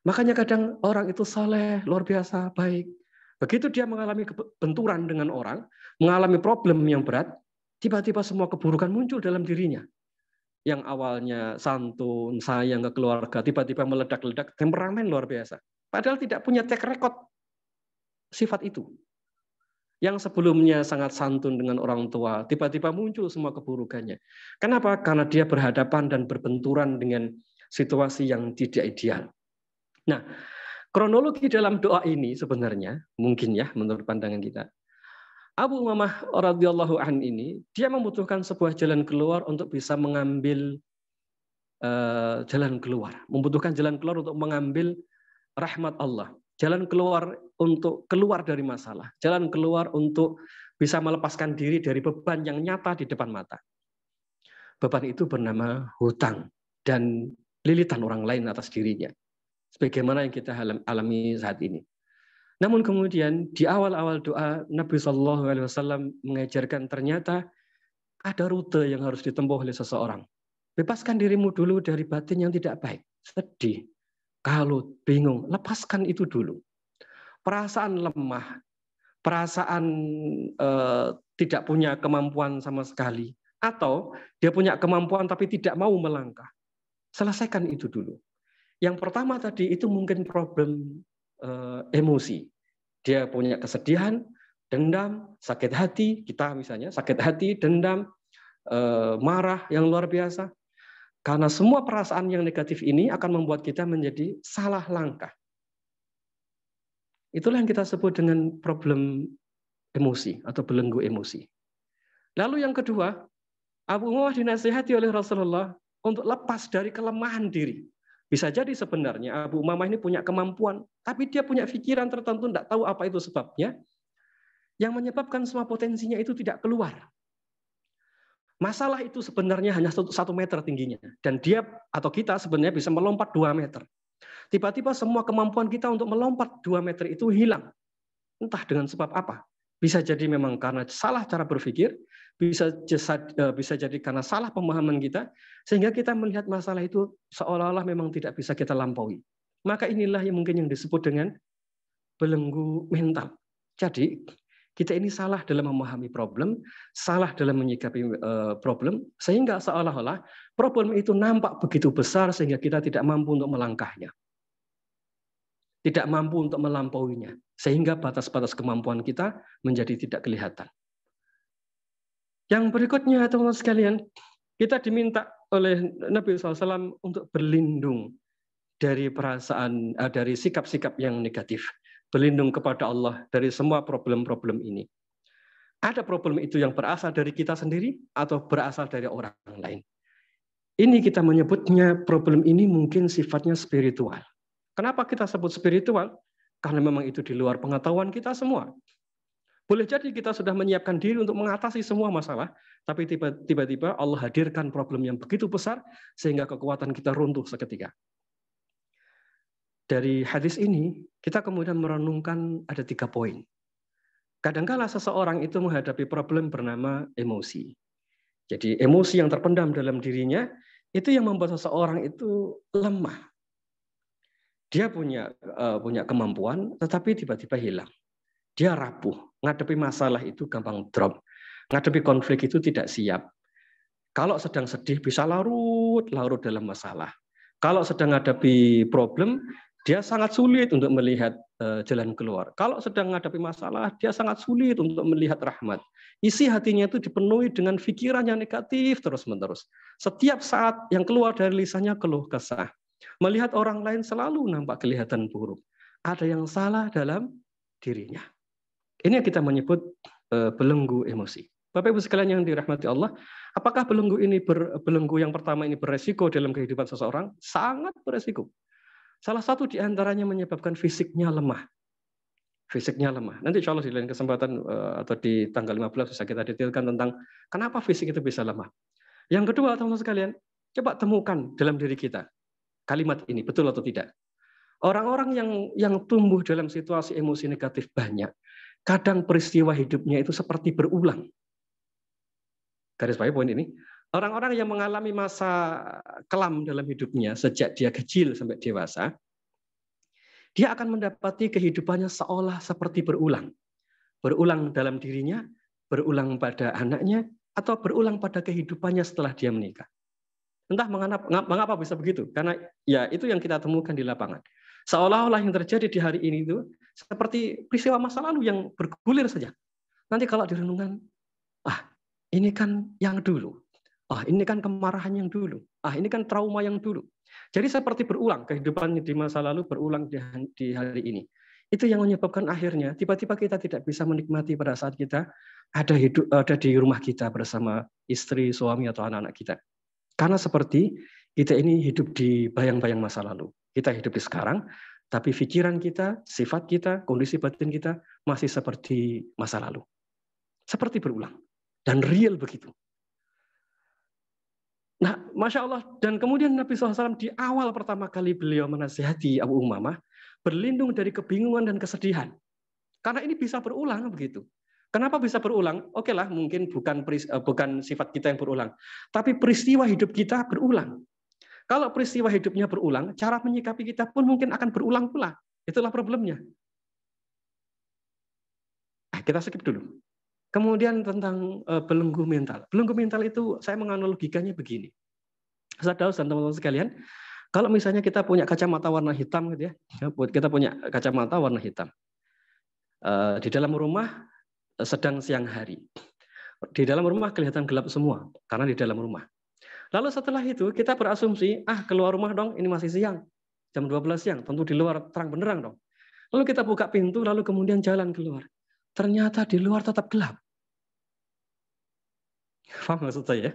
Makanya kadang orang itu saleh, luar biasa, baik. Begitu dia mengalami benturan dengan orang, mengalami problem yang berat, tiba-tiba semua keburukan muncul dalam dirinya. Yang awalnya santun, sayang ke keluarga, tiba-tiba meledak-ledak, temperamen luar biasa. Padahal tidak punya track record sifat itu. Yang sebelumnya sangat santun dengan orang tua, tiba-tiba muncul semua keburukannya. Kenapa? Karena dia berhadapan dan berbenturan dengan situasi yang tidak ideal. Nah, kronologi dalam doa ini sebenarnya, mungkin ya menurut pandangan kita, Abu Umamah radhiyallahu an ini, dia membutuhkan sebuah jalan keluar untuk bisa mengambil jalan keluar. Membutuhkan jalan keluar untuk mengambil rahmat Allah. Jalan keluar untuk keluar dari masalah. Jalan keluar untuk bisa melepaskan diri dari beban yang nyata di depan mata. Beban itu bernama hutang dan lilitan orang lain atas dirinya. Sebagaimana yang kita alami saat ini. Namun kemudian di awal-awal doa Nabi SAW mengajarkan ternyata ada rute yang harus ditempuh oleh seseorang. Bebaskan dirimu dulu dari batin yang tidak baik. Sedih, kalut, bingung. Lepaskan itu dulu. Perasaan lemah, perasaan tidak punya kemampuan sama sekali. Atau dia punya kemampuan tapi tidak mau melangkah. Selesaikan itu dulu. Yang pertama tadi itu mungkin problem emosi. Dia punya kesedihan, dendam, sakit hati, kita misalnya sakit hati, dendam, marah yang luar biasa. Karena semua perasaan yang negatif ini akan membuat kita menjadi salah langkah. Itulah yang kita sebut dengan problem emosi atau belenggu emosi. Lalu yang kedua, Abu Umamah dinasihati oleh Rasulullah untuk lepas dari kelemahan diri. Bisa jadi sebenarnya Abu Umamah ini punya kemampuan, tapi dia punya pikiran tertentu, tidak tahu apa itu sebabnya, yang menyebabkan semua potensinya itu tidak keluar. Masalah itu sebenarnya hanya 1 meter tingginya, dan dia atau kita sebenarnya bisa melompat 2 meter. Tiba-tiba semua kemampuan kita untuk melompat 2 meter itu hilang. Entah dengan sebab apa. Bisa jadi memang karena salah cara berpikir, bisa jadi karena salah pemahaman kita, sehingga kita melihat masalah itu seolah-olah memang tidak bisa kita lampaui. Maka inilah yang mungkin yang disebut dengan belenggu mental. Jadi kita ini salah dalam memahami problem, salah dalam menyikapi problem, sehingga seolah-olah problem itu nampak begitu besar sehingga kita tidak mampu untuk melangkahnya. Tidak mampu untuk melampauinya, sehingga batas-batas kemampuan kita menjadi tidak kelihatan. Yang berikutnya, teman-teman sekalian, kita diminta oleh Nabi SAW untuk berlindung dari perasaan, dari sikap-sikap yang negatif, berlindung kepada Allah dari semua problem-problem ini. Ada problem itu yang berasal dari kita sendiri atau berasal dari orang lain. Ini kita menyebutnya problem ini mungkin sifatnya spiritual. Kenapa kita sebut spiritual? Karena memang itu di luar pengetahuan kita semua. Boleh jadi kita sudah menyiapkan diri untuk mengatasi semua masalah, tapi tiba-tiba Allah hadirkan problem yang begitu besar sehingga kekuatan kita runtuh seketika. Dari hadis ini, kita kemudian merenungkan ada 3 poin. Kadangkala seseorang itu menghadapi problem bernama emosi. Jadi emosi yang terpendam dalam dirinya, itu yang membuat seseorang itu lemah. Dia punya kemampuan, tetapi tiba-tiba hilang. Dia rapuh, ngadepi masalah itu gampang drop. Ngadepi konflik itu tidak siap. Kalau sedang sedih bisa larut dalam masalah. Kalau sedang ngadepi problem, dia sangat sulit untuk melihat jalan keluar. Kalau sedang menghadapi masalah, dia sangat sulit untuk melihat rahmat. Isi hatinya itu dipenuhi dengan pikiran yang negatif terus-menerus. Setiap saat yang keluar dari lisannya keluh kesah. Melihat orang lain selalu nampak kelihatan buruk. Ada yang salah dalam dirinya. Ini yang kita menyebut belenggu emosi. Bapak Ibu sekalian yang dirahmati Allah, apakah belenggu yang pertama ini beresiko dalam kehidupan seseorang? Sangat beresiko. Salah satu di antaranya menyebabkan fisiknya lemah. Fisiknya lemah. Nanti insya Allah di lain kesempatan atau di tanggal 15 bisa kita detailkan tentang kenapa fisik itu bisa lemah. Yang kedua, teman-teman sekalian, coba temukan dalam diri kita kalimat ini, betul atau tidak. Orang-orang yang tumbuh dalam situasi emosi negatif banyak, kadang peristiwa hidupnya itu seperti berulang. Garis bawah poin ini. Orang-orang yang mengalami masa kelam dalam hidupnya sejak dia kecil sampai dewasa, dia akan mendapati kehidupannya seolah seperti berulang. Berulang dalam dirinya, berulang pada anaknya, atau berulang pada kehidupannya setelah dia menikah. Entah mengapa bisa begitu, karena ya itu yang kita temukan di lapangan. Seolah-olah yang terjadi di hari ini itu seperti peristiwa masa lalu yang bergulir saja. Nanti kalau direnungkan, ini kan yang dulu. Ini kan kemarahan yang dulu. Ini kan trauma yang dulu. Jadi seperti berulang kehidupan di masa lalu berulang di hari ini. Itu yang menyebabkan akhirnya tiba-tiba kita tidak bisa menikmati pada saat kita ada di rumah kita bersama istri, suami atau anak-anak kita. Karena seperti kita ini hidup di bayang-bayang masa lalu. Kita hidup di sekarang, tapi pikiran kita, sifat kita, kondisi batin kita masih seperti masa lalu. Seperti berulang. Dan real begitu. Nah, Masya Allah. Dan kemudian Nabi SAW di awal pertama kali beliau menasihati Abu Umamah, berlindung dari kebingungan dan kesedihan. Karena ini bisa berulang begitu. Kenapa bisa berulang? Oke lah, mungkin bukan sifat kita yang berulang. Tapi peristiwa hidup kita berulang. Kalau peristiwa hidupnya berulang, cara menyikapi kita pun mungkin akan berulang pula. Itulah problemnya. Kita skip dulu. Kemudian tentang belenggu mental. Belenggu mental itu saya menganalogikannya begini. Saudara dan teman-teman sekalian, kalau misalnya kita punya kacamata warna hitam gitu ya, kita punya kacamata warna hitam. Di dalam rumah sedang siang hari. Di dalam rumah kelihatan gelap semua karena di dalam rumah. Lalu setelah itu kita berasumsi, keluar rumah dong, ini masih siang. Jam 12 siang, tentu di luar terang benderang dong. Lalu kita buka pintu, lalu kemudian jalan keluar. Ternyata di luar tetap gelap. Paham maksud saya?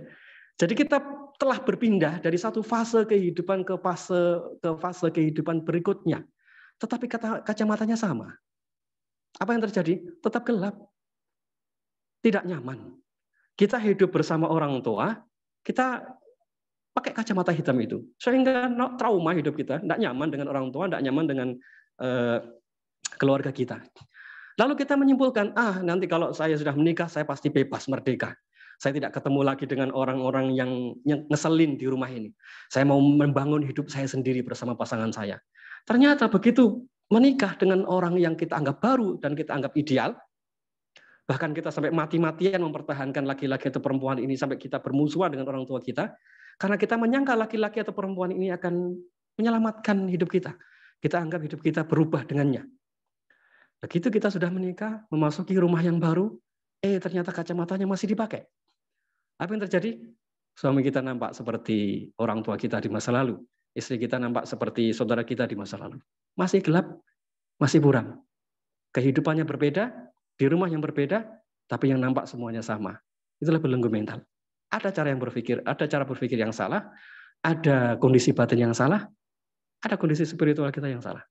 Jadi kita telah berpindah dari satu fase kehidupan ke fase kehidupan berikutnya. Tetapi kacamatanya sama. Apa yang terjadi? Tetap gelap. Tidak nyaman. Kita hidup bersama orang tua, kita pakai kacamata hitam itu. Sehingga trauma hidup kita, tidak nyaman dengan orang tua, tidak nyaman dengan keluarga kita. Lalu kita menyimpulkan, nanti kalau saya sudah menikah, saya pasti bebas, merdeka. Saya tidak ketemu lagi dengan orang-orang yang ngeselin di rumah ini. Saya mau membangun hidup saya sendiri bersama pasangan saya. Ternyata begitu menikah dengan orang yang kita anggap baru dan kita anggap ideal, bahkan kita sampai mati-matian mempertahankan laki-laki atau perempuan ini sampai kita bermusuhan dengan orang tua kita, karena kita menyangka laki-laki atau perempuan ini akan menyelamatkan hidup kita. Kita anggap hidup kita berubah dengannya. Begitu kita sudah menikah, memasuki rumah yang baru, ternyata kacamatanya masih dipakai. Apa yang terjadi? Suami kita nampak seperti orang tua kita di masa lalu. Istri kita nampak seperti saudara kita di masa lalu. Masih gelap, masih buram. Kehidupannya berbeda, di rumah yang berbeda, tapi yang nampak semuanya sama. Itulah belenggu mental. Ada cara berpikir yang salah, ada kondisi batin yang salah, ada kondisi spiritual kita yang salah.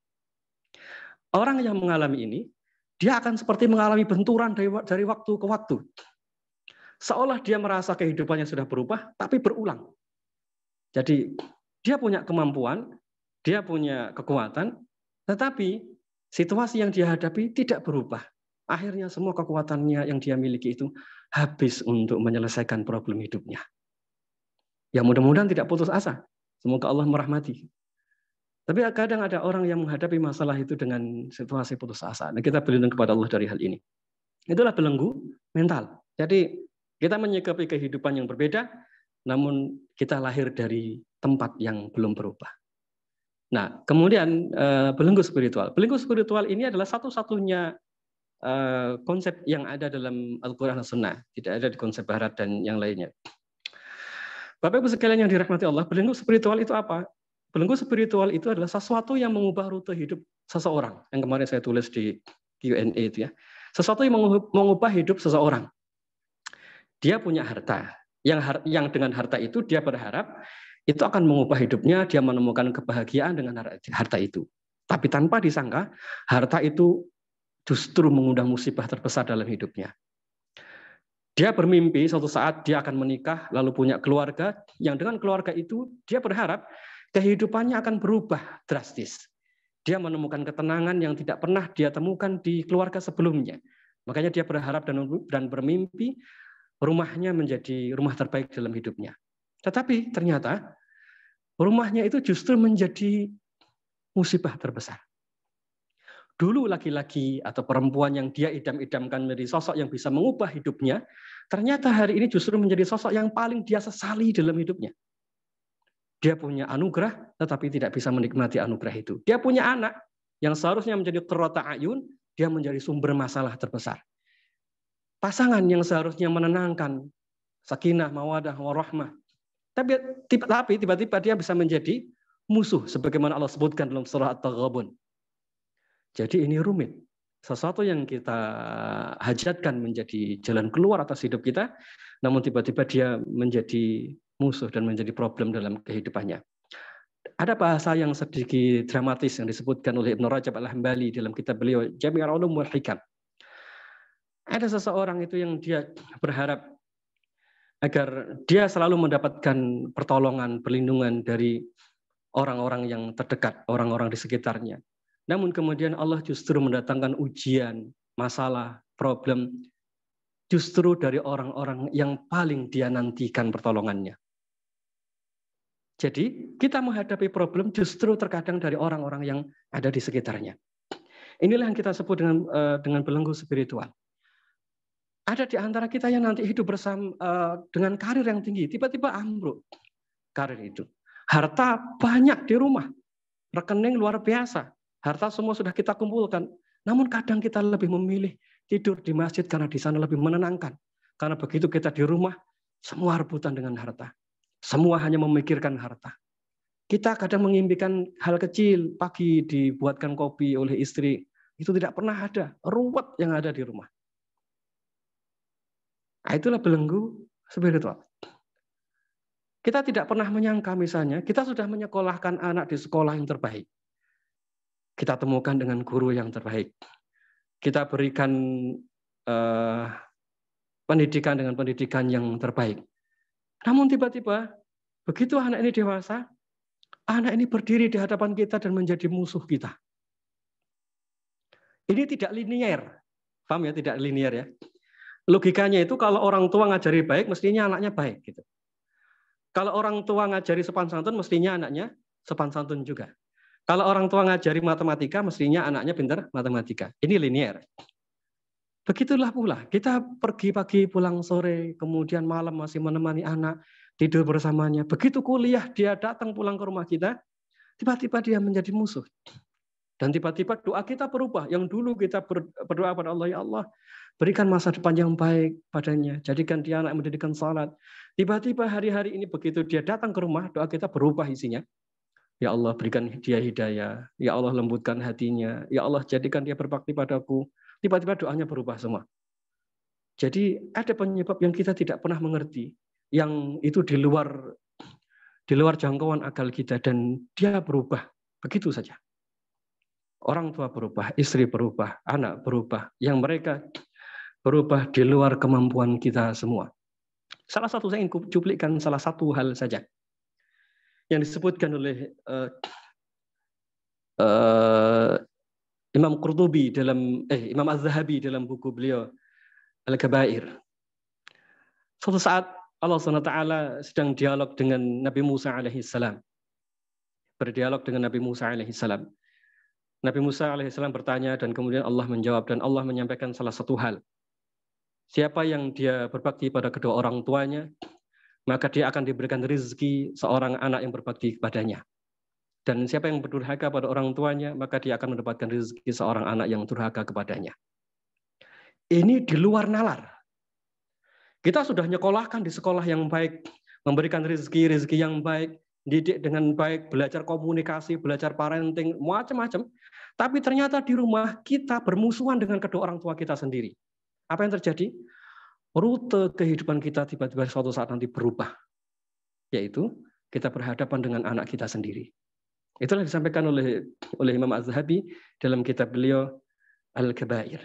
Orang yang mengalami ini, dia akan seperti mengalami benturan dari waktu ke waktu. Seolah dia merasa kehidupannya sudah berubah, tapi berulang. Jadi dia punya kemampuan, dia punya kekuatan, tetapi situasi yang dia hadapi tidak berubah. Akhirnya semua kekuatannya yang dia miliki itu habis untuk menyelesaikan problem hidupnya. Ya mudah-mudahan tidak putus asa. Semoga Allah merahmati. Tapi kadang ada orang yang menghadapi masalah itu dengan situasi putus asa. Dan kita berlindung kepada Allah dari hal ini. Itulah belenggu mental. Jadi kita menyikapi kehidupan yang berbeda, namun kita lahir dari tempat yang belum berubah. Nah, kemudian belenggu spiritual. Belenggu spiritual ini adalah satu-satunya konsep yang ada dalam Al-Quran dan Sunnah. Tidak ada di konsep Barat dan yang lainnya. Bapak Ibu sekalian yang dirahmati Allah, belenggu spiritual itu apa? Belenggu spiritual itu adalah sesuatu yang mengubah rute hidup seseorang. Yang kemarin saya tulis di Q&A itu ya. Sesuatu yang mengubah hidup seseorang. Dia punya harta. Yang dengan harta itu dia berharap itu akan mengubah hidupnya, dia menemukan kebahagiaan dengan harta itu. Tapi tanpa disangka, harta itu justru mengundang musibah terbesar dalam hidupnya. Dia bermimpi suatu saat dia akan menikah, lalu punya keluarga, yang dengan keluarga itu dia berharap kehidupannya akan berubah drastis. Dia menemukan ketenangan yang tidak pernah dia temukan di keluarga sebelumnya. Makanya dia berharap dan bermimpi rumahnya menjadi rumah terbaik dalam hidupnya. Tetapi ternyata rumahnya itu justru menjadi musibah terbesar. Dulu laki-laki atau perempuan yang dia idam-idamkan menjadi sosok yang bisa mengubah hidupnya, ternyata hari ini justru menjadi sosok yang paling dia sesali dalam hidupnya. Dia punya anugerah, tetapi tidak bisa menikmati anugerah itu. Dia punya anak yang seharusnya menjadi qurrata ayun, dia menjadi sumber masalah terbesar. Pasangan yang seharusnya menenangkan, sakinah, mawadah, warahmah. Tapi tiba-tiba dia bisa menjadi musuh, sebagaimana Allah sebutkan dalam surah At-Taghabun. Jadi ini rumit. Sesuatu yang kita hajatkan menjadi jalan keluar atas hidup kita, namun tiba-tiba dia menjadi musuh dan menjadi problem dalam kehidupannya. Ada bahasa yang sedikit dramatis yang disebutkan oleh Ibnu Rajab Al-Hambali dalam kitab beliau Jami'ul Ulum wal Hikam. Ada seseorang itu yang dia berharap agar dia selalu mendapatkan pertolongan, perlindungan dari orang-orang yang terdekat, orang-orang di sekitarnya. Namun kemudian Allah justru mendatangkan ujian, masalah, problem, justru dari orang-orang yang paling dia nantikan pertolongannya. Jadi kita menghadapi problem justru terkadang dari orang-orang yang ada di sekitarnya. Inilah yang kita sebut dengan belenggu spiritual. Ada di antara kita yang nanti hidup bersama dengan karir yang tinggi, tiba-tiba ambruk karir itu. Harta banyak di rumah, rekening luar biasa, harta semua sudah kita kumpulkan. Namun kadang kita lebih memilih tidur di masjid karena di sana lebih menenangkan. Karena begitu kita di rumah, semua rebutan dengan harta. Semua hanya memikirkan harta. Kita kadang mengimpikan hal kecil, pagi dibuatkan kopi oleh istri, itu tidak pernah ada, ruwet yang ada di rumah. Nah, itulah belenggu spiritual. Kita tidak pernah menyangka misalnya, kita sudah menyekolahkan anak di sekolah yang terbaik. Kita temukan dengan guru yang terbaik. Kita berikan pendidikan dengan pendidikan yang terbaik. Namun tiba-tiba, begitu anak ini dewasa, anak ini berdiri di hadapan kita dan menjadi musuh kita. Ini tidak linier. Paham ya, tidak linier ya. Logikanya itu kalau orang tua ngajari baik, mestinya anaknya baik. Gitu. Kalau orang tua ngajari sopan santun, mestinya anaknya sopan santun juga. Kalau orang tua ngajari matematika, mestinya anaknya pintar matematika. Ini linier. Begitulah pula, kita pergi pagi, pulang sore, kemudian malam masih menemani anak, tidur bersamanya. Begitu kuliah, dia datang pulang ke rumah kita, tiba-tiba dia menjadi musuh. Dan tiba-tiba doa kita berubah. Yang dulu kita berdoa pada Allah, ya Allah, berikan masa depan yang baik padanya. Jadikan dia anak mendidikan salat. Tiba-tiba hari-hari ini begitu dia datang ke rumah, doa kita berubah isinya. Ya Allah, berikan dia hidayah. Ya Allah, lembutkan hatinya. Ya Allah, jadikan dia berbakti padaku. Tiba-tiba doanya berubah semua. Jadi ada penyebab yang kita tidak pernah mengerti. Yang itu di luar jangkauan akal kita. Dan dia berubah. Begitu saja. Orang tua berubah, istri berubah, anak berubah. Yang mereka berubah di luar kemampuan kita semua. Salah satu saya ingin cuplikan salah satu hal saja. Yang disebutkan oleh Imam Qurtubi Imam Az-Zahabi dalam buku beliau Al-Kabair. Suatu saat Allah SWT sedang dialog dengan Nabi Musa alaihissalam. Berdialog dengan Nabi Musa alaihissalam. Nabi Musa alaihissalam bertanya dan kemudian Allah menjawab dan Allah menyampaikan salah satu hal. Siapa yang dia berbakti pada kedua orang tuanya, maka dia akan diberikan rezeki seorang anak yang berbakti kepadanya. Dan siapa yang berdurhaka pada orang tuanya, maka dia akan mendapatkan rezeki seorang anak yang durhaka kepadanya. Ini di luar nalar. Kita sudah nyekolahkan di sekolah yang baik, memberikan rezeki yang baik, didik dengan baik, belajar komunikasi, belajar parenting, macam-macam. Tapi ternyata di rumah kita bermusuhan dengan kedua orang tua kita sendiri. Apa yang terjadi? Rute kehidupan kita tiba-tiba suatu saat nanti berubah. Yaitu kita berhadapan dengan anak kita sendiri. Itulah disampaikan oleh Imam Az-Zahabi dalam kitab beliau Al-Kabair.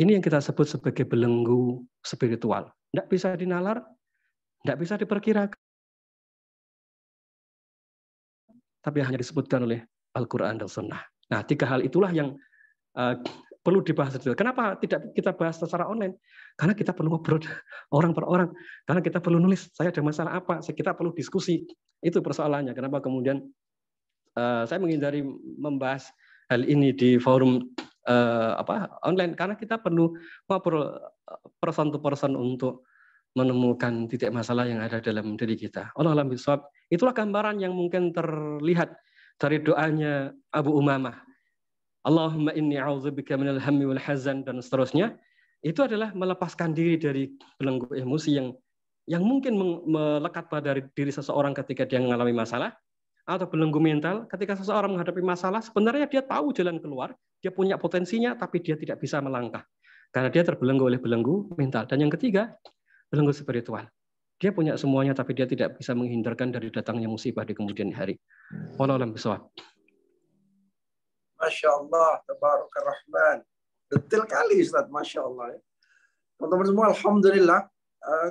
Ini yang kita sebut sebagai belenggu spiritual. Tidak bisa dinalar, tidak bisa diperkirakan. Tapi hanya disebutkan oleh Al-Quran dan Sunnah. Nah, 3 hal itulah yang perlu dibahas. Kenapa tidak kita bahas secara online? Karena kita perlu ngobrol orang per orang. Karena kita perlu nulis, saya ada masalah apa, kita perlu diskusi. Itu persoalannya. Kenapa kemudian saya menghindari membahas hal ini di forum online? Karena kita perlu ngobrol person to person untuk menemukan titik masalah yang ada dalam diri kita. Allah alam bisawab. Itulah gambaran yang mungkin terlihat dari doanya Abu Umamah. Allahumma inni a'udzubika minal hammi wal hazan dan seterusnya. Itu adalah melepaskan diri dari belenggu emosi yang mungkin melekat pada diri seseorang ketika dia mengalami masalah, atau belenggu mental ketika seseorang menghadapi masalah, sebenarnya dia tahu jalan keluar, dia punya potensinya, tapi dia tidak bisa melangkah karena dia terbelenggu oleh belenggu mental. Dan yang ketiga, belenggu spiritual. Dia punya semuanya, tapi dia tidak bisa menghindarkan dari datangnya musibah di kemudian hari. Wallahu a'lam bishawab. Masya Allah, Tabarakallah Rahman. Detail kali Ustaz, Masya Allah. Teman-teman semua, Alhamdulillah.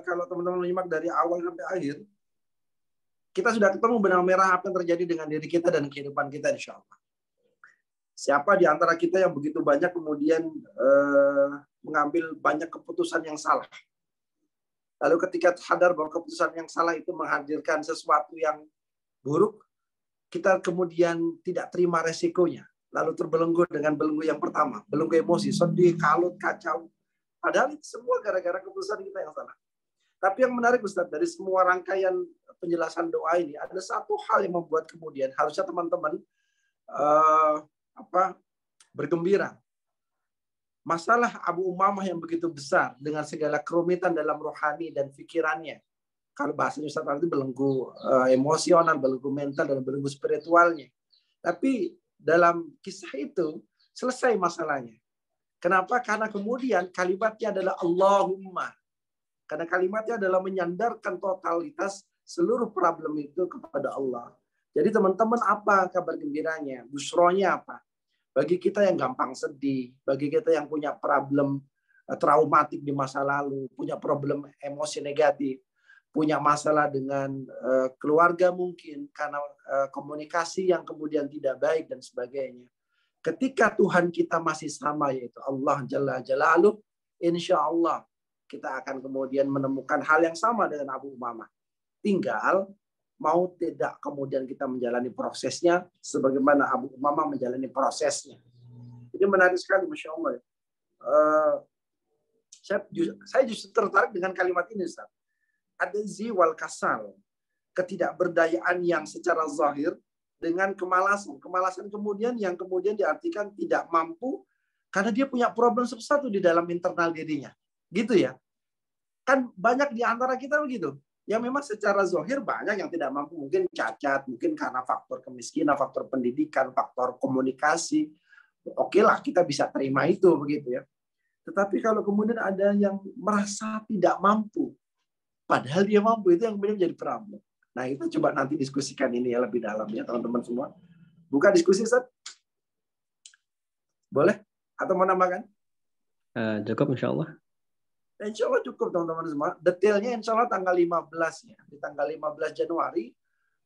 kalau teman-teman menyimak dari awal sampai akhir, kita sudah ketemu benang merah apa yang terjadi dengan diri kita dan kehidupan kita, insya Allah. Siapa di antara kita yang begitu banyak kemudian mengambil banyak keputusan yang salah. Lalu ketika sadar bahwa keputusan yang salah itu menghadirkan sesuatu yang buruk, kita kemudian tidak terima resikonya. Lalu terbelenggu dengan belenggu yang pertama. Belenggu emosi, sedih, kalut, kacau. Padahal itu semua gara-gara keputusan kita yang salah. Tapi yang menarik Ustaz, dari semua rangkaian penjelasan doa ini, ada satu hal yang membuat kemudian harusnya teman-teman bergembira. Masalah Abu Umamah yang begitu besar dengan segala kerumitan dalam rohani dan pikirannya. Kalau bahasanya Ustaz itu belenggu emosional, belenggu mental, dan belenggu spiritualnya. Tapi dalam kisah itu selesai masalahnya. Kenapa? Karena kemudian kalimatnya adalah Allahumma. Karena kalimatnya adalah menyandarkan totalitas seluruh problem itu kepada Allah. Jadi teman-teman, apa kabar gembiranya? Busronya apa? Bagi kita yang gampang sedih, bagi kita yang punya problem traumatik di masa lalu, punya problem emosi negatif, punya masalah dengan keluarga mungkin karena komunikasi yang kemudian tidak baik dan sebagainya. Ketika Tuhan kita masih sama, yaitu Allah Jalla Jalaluh, insya Allah kita akan kemudian menemukan hal yang sama dengan Abu Umamah. Tinggal mau tidak kemudian kita menjalani prosesnya sebagaimana Abu Umamah menjalani prosesnya. Ini menarik sekali, Masya Allah. Saya justru tertarik dengan kalimat ini, Ustaz. Ada ziwal kasal, ketidakberdayaan yang secara zahir dengan kemalasan. Kemalasan kemudian yang kemudian diartikan tidak mampu karena dia punya problem sesuatu di dalam internal dirinya. Gitu ya. Kan banyak di antara kita begitu. Yang memang secara zahir banyak yang tidak mampu, mungkin cacat, mungkin karena faktor kemiskinan, faktor pendidikan, faktor komunikasi. Oke lah, kita bisa terima itu begitu ya. Tetapi kalau kemudian ada yang merasa tidak mampu, padahal dia mampu, itu yang kemudian menjadi problem. Nah, itu coba nanti diskusikan ini ya lebih dalam ya teman-teman semua. Buka diskusi, Ustaz? Boleh? Atau mau nambahkan? Cukup insya Allah. Insya Allah cukup teman-teman semua. Detailnya insya Allah tanggal 15 ya. Di tanggal 15 Januari,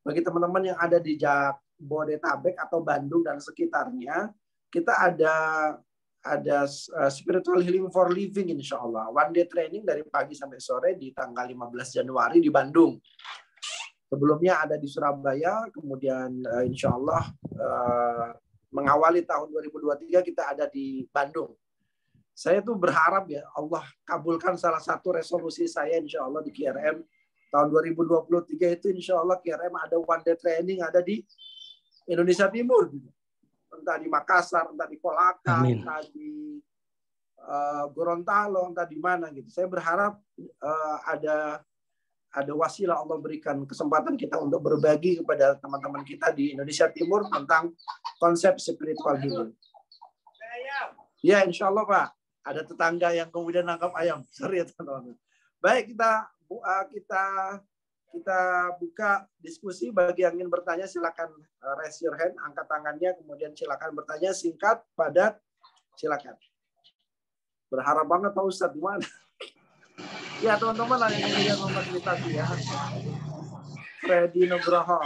bagi teman-teman yang ada di Jabodetabek atau Bandung dan sekitarnya, kita ada spiritual healing for living insya Allah. One day training dari pagi sampai sore di tanggal 15 Januari di Bandung. Sebelumnya ada di Surabaya, kemudian insya Allah mengawali tahun 2023 kita ada di Bandung. Saya tuh berharap ya Allah kabulkan salah satu resolusi saya insya Allah di KRM tahun 2023 itu insya Allah KRM ada one day training ada di Indonesia Timur, entah di Makassar, entah di Kolaka, entah di Gorontalo, entah di mana gitu. Saya berharap ada wasilah Allah berikan kesempatan kita untuk berbagi kepada teman-teman kita di Indonesia Timur tentang konsep spiritual healing. Ya insya Allah Pak. Ada tetangga yang kemudian nangkap ayam. Sorry ya teman-teman. Baik, kita buka diskusi. Bagi yang ingin bertanya silakan raise your hand, angkat tangannya, kemudian silakan bertanya singkat, padat, silakan. Berharap banget Pak Ustadz gimana? Ya teman-teman yang kemudian memfasilitasi ya. Freddy Nugroho.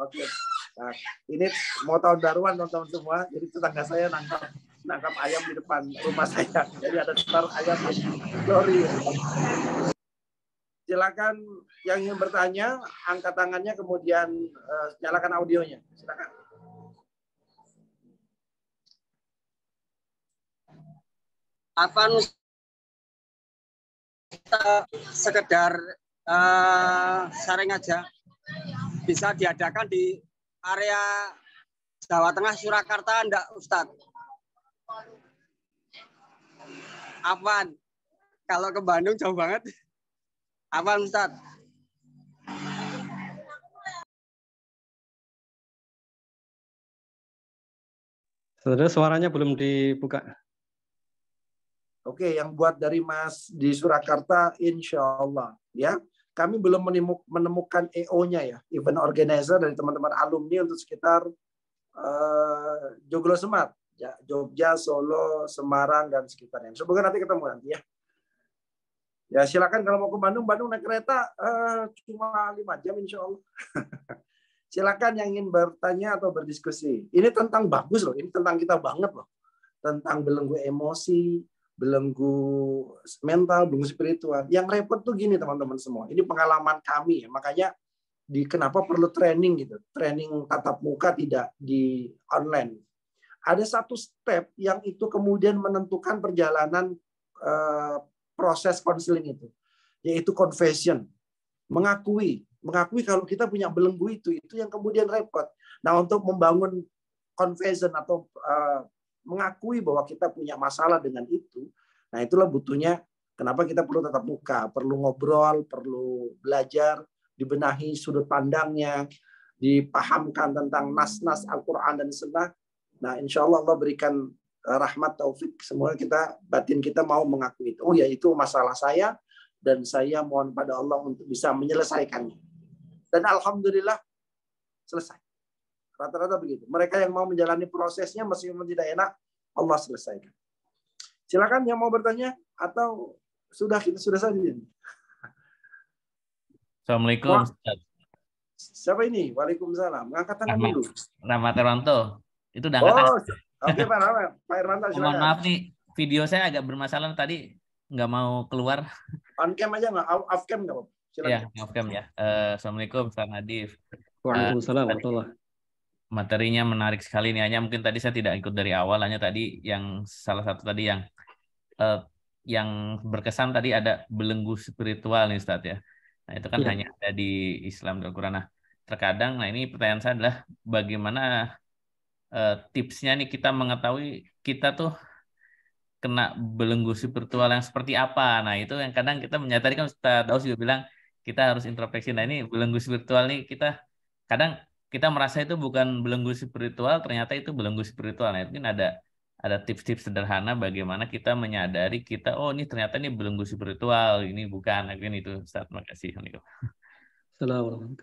Oke. Nah, ini mau tahun baruan teman-teman semua. Jadi tetangga saya nangkap ayam di depan rumah saya. Jadi ada setar ayam. Sorry. Silakan yang ingin bertanya, angkat tangannya, kemudian nyalakan audionya. Silakan. Apa sekedar sharing aja, bisa diadakan di area Jawa Tengah, Surakarta enggak Ustadz? Apaan? Kalau ke Bandung jauh banget. Apaan Ustadz? Saudara, suaranya belum dibuka. Oke, yang buat dari Mas di Surakarta, insya Allah ya. Kami belum menemukan EO-nya ya, event organizer dari teman-teman alumni untuk sekitar Joglo Semat, ya, Jogja, Solo, Semarang dan sekitarnya. Semoga nanti ketemu nanti ya. Ya silakan kalau mau ke Bandung, naik kereta cuma 5 jam insya Allah. Silakan yang ingin bertanya atau berdiskusi. Ini tentang bagus loh, ini tentang kita banget loh. Tentang belenggu emosi, belenggu mental, belenggu spiritual. Yang repot tuh gini teman-teman semua. Ini pengalaman kami ya. Makanya kenapa perlu training gitu. Training tatap muka tidak di online. Ada satu step yang itu kemudian menentukan perjalanan proses konseling itu, yaitu confession, mengakui kalau kita punya belenggu itu yang kemudian repot. Nah, untuk membangun confession atau mengakui bahwa kita punya masalah dengan itu, nah itulah butuhnya kenapa kita perlu tatap muka, perlu ngobrol, perlu belajar, dibenahi sudut pandangnya, dipahamkan tentang nas-nas Al-Quran dan Sunnah. Nah, insya Allah Allah berikan rahmat taufik semua kita batin kita mau mengakui itu. Oh ya, itu masalah saya dan saya mohon pada Allah untuk bisa menyelesaikannya. Dan alhamdulillah selesai. Rata-rata begitu. Mereka yang mau menjalani prosesnya meskipun tidak enak, Allah selesaikan. Silakan yang mau bertanya atau sudah saja. Assalamualaikum. Siapa ini? Waalaikumsalam. Ngangkat tangan dulu. Rahmat Irwanto. Itu udah angkat. Oke, Pak Irwanto, silakan. Mohon maaf nih, video saya agak bermasalah tadi, nggak mau keluar. On cam aja nggak? Off cam nggak? Iya, off cam ya. Assalamualaikum, Ustaz Nadif. Waalaikumsalam warahmatullahi. Materinya menarik sekali nih. Hanya mungkin tadi saya tidak ikut dari awal. Hanya tadi yang salah satu tadi yang berkesan tadi ada belenggu spiritual nih Ustaz ya. Nah itu kan hanya ada di Islam dan Al-Quran. Nah terkadang, nah ini pertanyaan saya adalah bagaimana tipsnya nih kita mengetahui kita tuh kena belenggu spiritual yang seperti apa. Nah itu yang kadang kita menyadari kan Ustaz Daus juga bilang kita harus introspeksi. Nah ini belenggu spiritual nih kita kadang kita merasa itu bukan belenggu spiritual, ternyata itu belenggu spiritual. Nah mungkin ada tips-tips sederhana bagaimana kita menyadari kita oh ini ternyata ini belenggu spiritual, ini bukan. Mungkin itu Ustaz. Terima kasih. Assalamualaikum.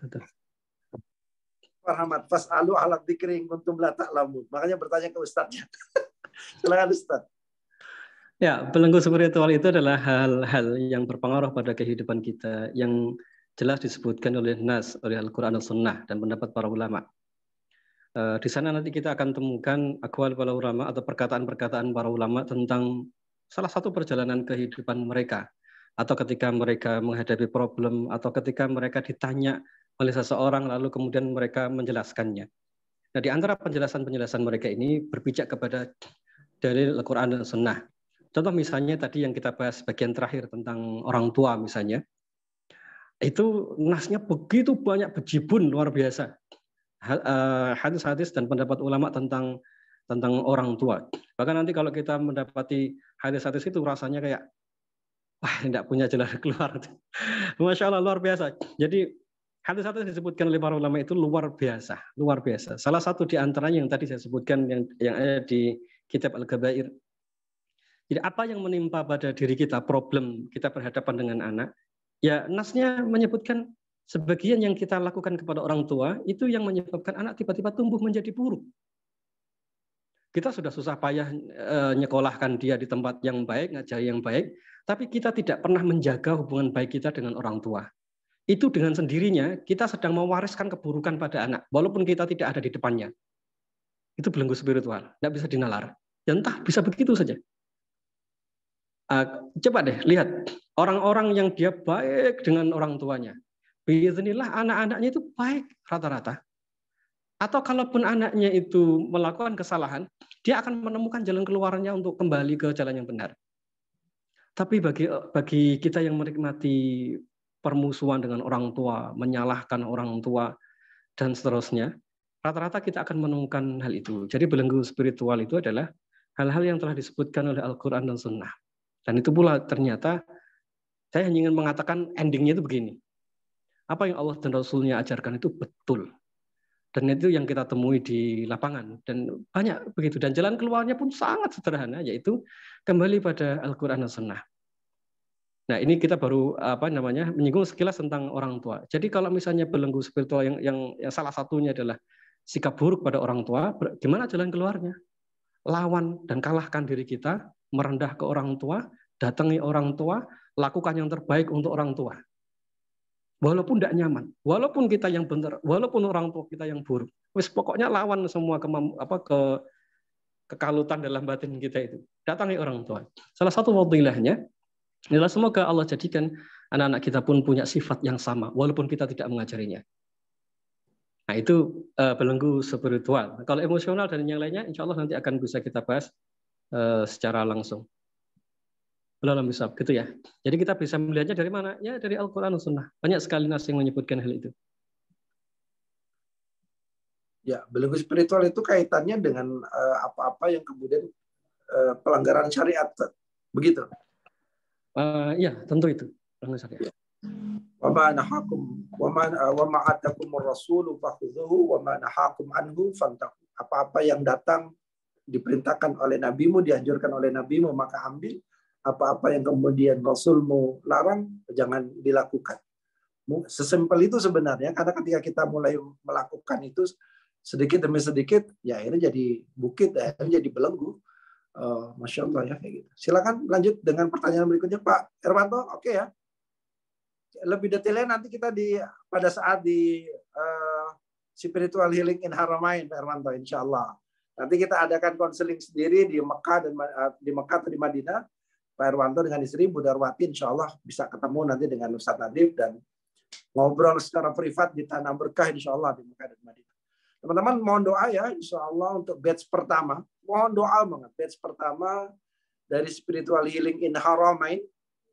Rahmat, fas'alu ala dzikri kuntum la ta'lamun. Makanya bertanya ke Ustaznya. Silakan Ustaz. Ya, belenggu spiritual itu adalah hal-hal yang berpengaruh pada kehidupan kita yang jelas disebutkan oleh Nas, oleh Al-Quran dan Sunnah dan pendapat para ulama. Di sana nanti kita akan temukan aqwal para ulama atau perkataan-perkataan para ulama tentang salah satu perjalanan kehidupan mereka, atau ketika mereka menghadapi problem, atau ketika mereka ditanya oleh seseorang lalu kemudian mereka menjelaskannya. Nah, di antara penjelasan-penjelasan mereka ini berpijak kepada dalil Al-Quran dan Sunnah. Contoh misalnya tadi yang kita bahas bagian terakhir tentang orang tua misalnya, itu nasnya begitu banyak bejibun luar biasa. Hadis-hadis dan pendapat ulama tentang orang tua. Bahkan nanti kalau kita mendapati hadis-hadis itu rasanya kayak wah tidak punya jalan keluar. Masya Allah luar biasa. Jadi hadis-hadis disebutkan oleh para ulama itu luar biasa, luar biasa. Salah satu di antaranya yang tadi saya sebutkan yang ada di kitab Al-Kabair. Jadi apa yang menimpa pada diri kita, problem kita berhadapan dengan anak, ya nasnya menyebutkan sebagian yang kita lakukan kepada orang tua itu yang menyebabkan anak tiba-tiba tumbuh menjadi buruk. Kita sudah susah payah nyekolahkan dia di tempat yang baik, ngajari yang baik, tapi kita tidak pernah menjaga hubungan baik kita dengan orang tua. Itu dengan sendirinya kita sedang mewariskan keburukan pada anak, walaupun kita tidak ada di depannya. Itu belenggu spiritual, tidak bisa dinalar. Dan entah bisa begitu saja. Coba deh lihat orang-orang yang dia baik dengan orang tuanya. Biiznillah anak-anaknya itu baik rata-rata. Atau kalaupun anaknya itu melakukan kesalahan, dia akan menemukan jalan keluarnya untuk kembali ke jalan yang benar. Tapi bagi kita yang menikmati permusuhan dengan orang tua, menyalahkan orang tua, dan seterusnya, rata-rata kita akan menemukan hal itu. Jadi belenggu spiritual itu adalah hal-hal yang telah disebutkan oleh Al-Quran dan Sunnah. Dan itu pula ternyata saya hanya ingin mengatakan endingnya itu begini. Apa yang Allah dan Rasulnya ajarkan itu betul. Dan itu yang kita temui di lapangan. Dan banyak begitu. Dan jalan keluarnya pun sangat sederhana, yaitu kembali pada Al-Quran dan Sunnah. Nah ini kita baru menyinggung sekilas tentang orang tua. Jadi kalau misalnya belenggu spiritual yang salah satunya adalah sikap buruk pada orang tua, gimana jalan keluarnya? Lawan dan kalahkan diri kita, merendah ke orang tua, datangi orang tua, lakukan yang terbaik untuk orang tua. Walaupun tidak nyaman, walaupun kita yang benar, walaupun orang tua kita yang buruk. Wis pokoknya lawan semua kekalutan dalam batin kita itu. Datangi orang tua. Salah satu fadilahnya adalah semoga Allah jadikan anak-anak kita pun punya sifat yang sama, walaupun kita tidak mengajarinya. Nah itu belenggu spiritual. Kalau emosional dan yang lainnya, insya Allah nanti akan bisa kita bahas secara langsung. Belum bisa, gitu ya. Jadi kita bisa melihatnya dari mana? Ya dari Al-Quran dan Sunnah. Banyak sekali nas yang menyebutkan hal itu. Ya, belenggu spiritual itu kaitannya dengan apa-apa yang kemudian pelanggaran syariat, begitu? Ya, tentu itu pelanggaran syariat. Wa ma nahakum wa ma atakumur rasulu fakhudhuhu wa ma nahakum anhu fantahu. Apa-apa yang datang diperintahkan oleh nabimu, dianjurkan oleh nabimu, maka ambil. Apa-apa yang kemudian Rasulmu larang, jangan dilakukan. Sesimpel itu sebenarnya, karena ketika kita mulai melakukan itu sedikit demi sedikit, ya akhirnya jadi bukit, ya akhirnya jadi belenggu. Masya Allah ya kayak gitu. Silakan lanjut dengan pertanyaan berikutnya Pak Hermanto. Oke ya. Lebih detailnya nanti kita pada saat di Spiritual Healing in Haramain Pak Hermanto, insya Allah. Nanti kita adakan konseling sendiri di Mekah dan di Mekah atau di Madinah. Pak Hermanto dengan istri Bu Darwati insya Allah bisa ketemu nanti dengan Ustadz Nadif dan ngobrol secara privat di Tanah Berkah insya Allah di Mekah dan Madinah. Teman-teman mohon doa ya insya Allah untuk batch pertama. Mohon doa banget batch pertama dari Spiritual Healing in Haramain.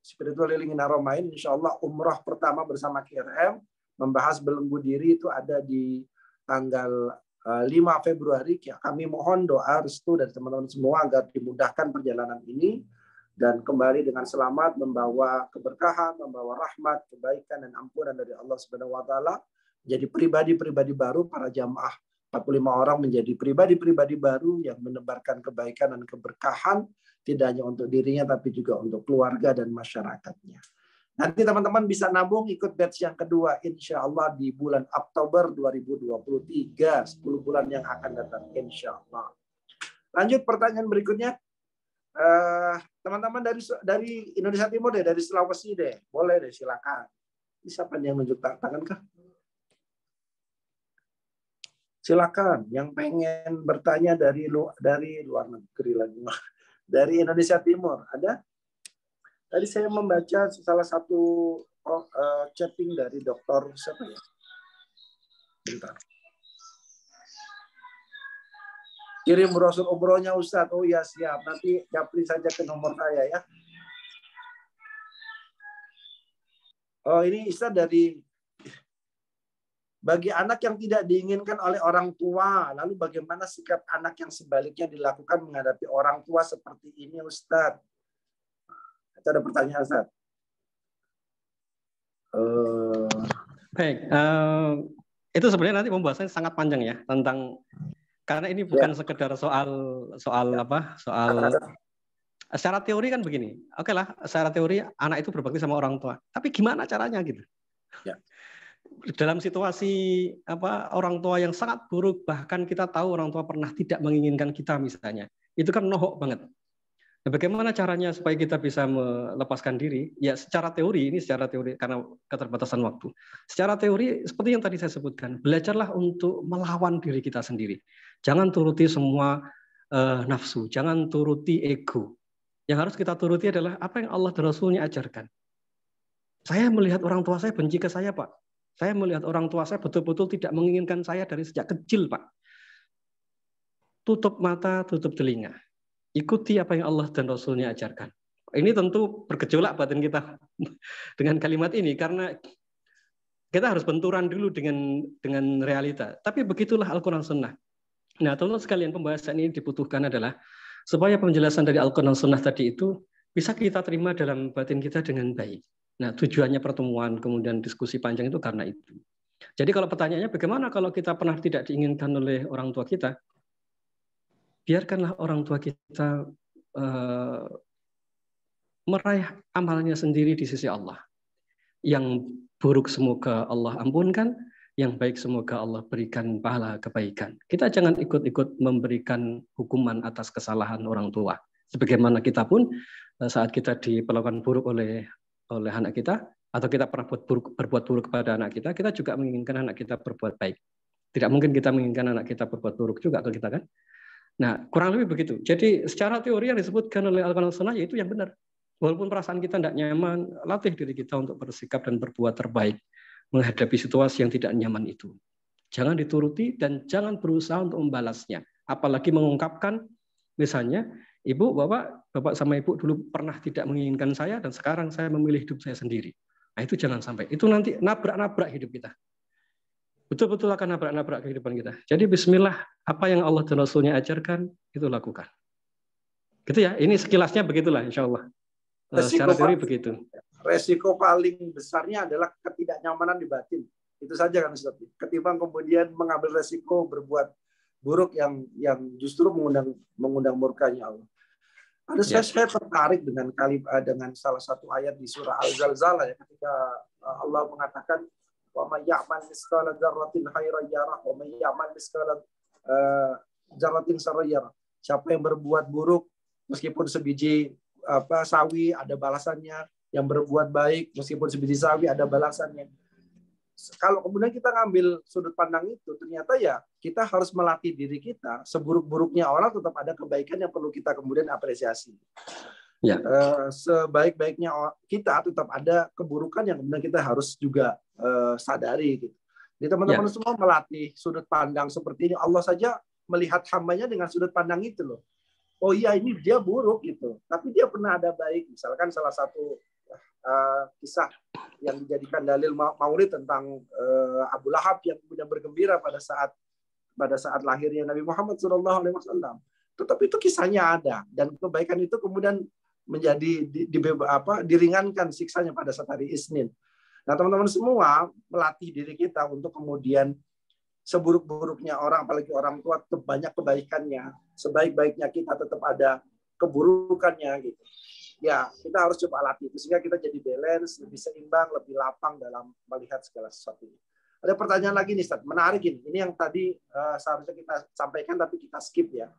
Spiritual Healing in Haramain insya Allah umrah pertama bersama KRM membahas belenggu diri itu ada di tanggal 5 Februari. Kami mohon doa restu dari teman-teman semua agar dimudahkan perjalanan ini dan kembali dengan selamat membawa keberkahan, membawa rahmat, kebaikan dan ampunan dari Allah Subhanahu wa taala, menjadi pribadi-pribadi baru para jamaah 45 orang menjadi pribadi-pribadi baru yang menebarkan kebaikan dan keberkahan tidak hanya untuk dirinya tapi juga untuk keluarga dan masyarakatnya. Nanti teman-teman bisa nabung ikut batch yang kedua insya Allah di bulan Oktober 2023, 10 bulan yang akan datang insya Allah. Lanjut pertanyaan berikutnya. Teman-teman dari Indonesia Timur deh, dari Sulawesi deh, boleh deh silakan. Siapa yang menunjuk tangan kah? Silakan, yang pengen bertanya dari luar negeri lagi, dari Indonesia Timur ada? Tadi saya membaca salah satu chatting dari dokter siapa ya? Bentar. Kirim brosur umrohnya Ustadz. Oh ya siap. Nanti japri saja ke nomor saya ya. Oh ini Ustadz dari bagi anak yang tidak diinginkan oleh orang tua. Lalu bagaimana sikap anak yang sebaliknya dilakukan menghadapi orang tua seperti ini Ustadz? Itu ada pertanyaan Ustadz. Baik. Itu sebenarnya nanti pembahasannya sangat panjang ya tentang. Karena ini bukan sekedar soal secara teori kan begini. Oke lah, secara teori anak itu berbakti sama orang tua. Tapi gimana caranya gitu? Ya. Dalam situasi orang tua yang sangat buruk, bahkan kita tahu orang tua pernah tidak menginginkan kita misalnya. Itu kan nohok banget. Nah, bagaimana caranya supaya kita bisa melepaskan diri? Ya secara teori karena keterbatasan waktu. Secara teori seperti yang tadi saya sebutkan, belajarlah untuk melawan diri kita sendiri. Jangan turuti semua nafsu, jangan turuti ego. Yang harus kita turuti adalah apa yang Allah dan Rasulnya ajarkan. Saya melihat orang tua saya benci ke saya, Pak. Saya melihat orang tua saya betul-betul tidak menginginkan saya dari sejak kecil, Pak. Tutup mata, tutup telinga. Ikuti apa yang Allah dan Rasulnya ajarkan. Ini tentu bergejolak batin kita dengan kalimat ini karena kita harus benturan dulu dengan realita. Tapi begitulah Al-Quran Sunnah. Nah, teman-teman sekalian, pembahasan ini dibutuhkan adalah supaya penjelasan dari Al-Quran Sunnah tadi itu bisa kita terima dalam batin kita dengan baik. Nah, tujuannya pertemuan kemudian diskusi panjang itu karena itu. Jadi kalau pertanyaannya bagaimana kalau kita pernah tidak diinginkan oleh orang tua kita? Biarkanlah orang tua kita meraih amalnya sendiri di sisi Allah. Yang buruk semoga Allah ampunkan, yang baik semoga Allah berikan pahala kebaikan. Kita jangan ikut-ikut memberikan hukuman atas kesalahan orang tua. Sebagaimana kita pun saat kita diperlakukan buruk oleh oleh anak kita, atau kita pernah berbuat buruk kepada anak kita juga menginginkan anak kita berbuat baik. Tidak mungkin kita menginginkan anak kita berbuat buruk juga ke kita kan? Nah, kurang lebih begitu. Jadi secara teori yang disebutkan oleh Al-Quran dan Sunnah yaitu yang benar. Walaupun perasaan kita tidak nyaman, latih diri kita untuk bersikap dan berbuat terbaik menghadapi situasi yang tidak nyaman itu. Jangan dituruti dan jangan berusaha untuk membalasnya. Apalagi mengungkapkan, misalnya, Ibu, Bapak sama Ibu dulu pernah tidak menginginkan saya dan sekarang saya memilih hidup saya sendiri. Nah, itu jangan sampai. Itu nanti nabrak-nabrak hidup kita. Betul-betul akan nabrak-nabrak kehidupan kita. Jadi bismillah, apa yang Allah dan Rasulnya ajarkan, itu lakukan. Gitu ya, ini sekilasnya begitulah insya Allah. Secara teori begitu. Resiko paling besarnya adalah ketidaknyamanan di batin. Itu saja kan Ustaz. Ketimbang kemudian mengambil resiko berbuat buruk yang justru mengundang murkanya Allah. Saya tertarik dengan salah satu ayat di surah Al-Zalzalah ya, ketika Allah mengatakan wa may ya'mal mithqala dzarratin khairan yarah wa may ya'mal mithqala dzarratin syarran yarah. Siapa yang berbuat buruk meskipun sebiji sawi ada balasannya, yang berbuat baik meskipun sebiji sawi ada balasannya. Kalau kemudian kita ngambil sudut pandang itu, ternyata ya kita harus melatih diri kita. Seburuk-buruknya orang tetap ada kebaikan yang perlu kita kemudian apresiasi. Ya. Sebaik-baiknya kita tetap ada keburukan yang kemudian kita harus juga sadari. Gitu. Jadi teman-teman semua melatih sudut pandang seperti ini. Allah saja melihat hambanya dengan sudut pandang itu loh. Oh iya ini dia buruk gitu, tapi dia pernah ada baik. Misalkan salah satu kisah yang dijadikan dalil maulid tentang Abu Lahab yang kemudian bergembira pada saat lahirnya Nabi Muhammad SAW. Tetapi itu kisahnya ada dan kebaikan itu kemudian menjadi diringankan siksanya pada saat hari Isnin. Nah teman-teman semua melatih diri kita untuk kemudian seburuk-buruknya orang, apalagi orang tua, banyak kebaikannya, sebaik-baiknya kita tetap ada keburukannya gitu. Ya, kita harus coba latih itu sehingga kita jadi balance, lebih seimbang, lebih lapang dalam melihat segala sesuatu. Ada pertanyaan lagi nih, Ustaz. Menarik ini. Ini yang tadi seharusnya kita sampaikan tapi kita skip ya.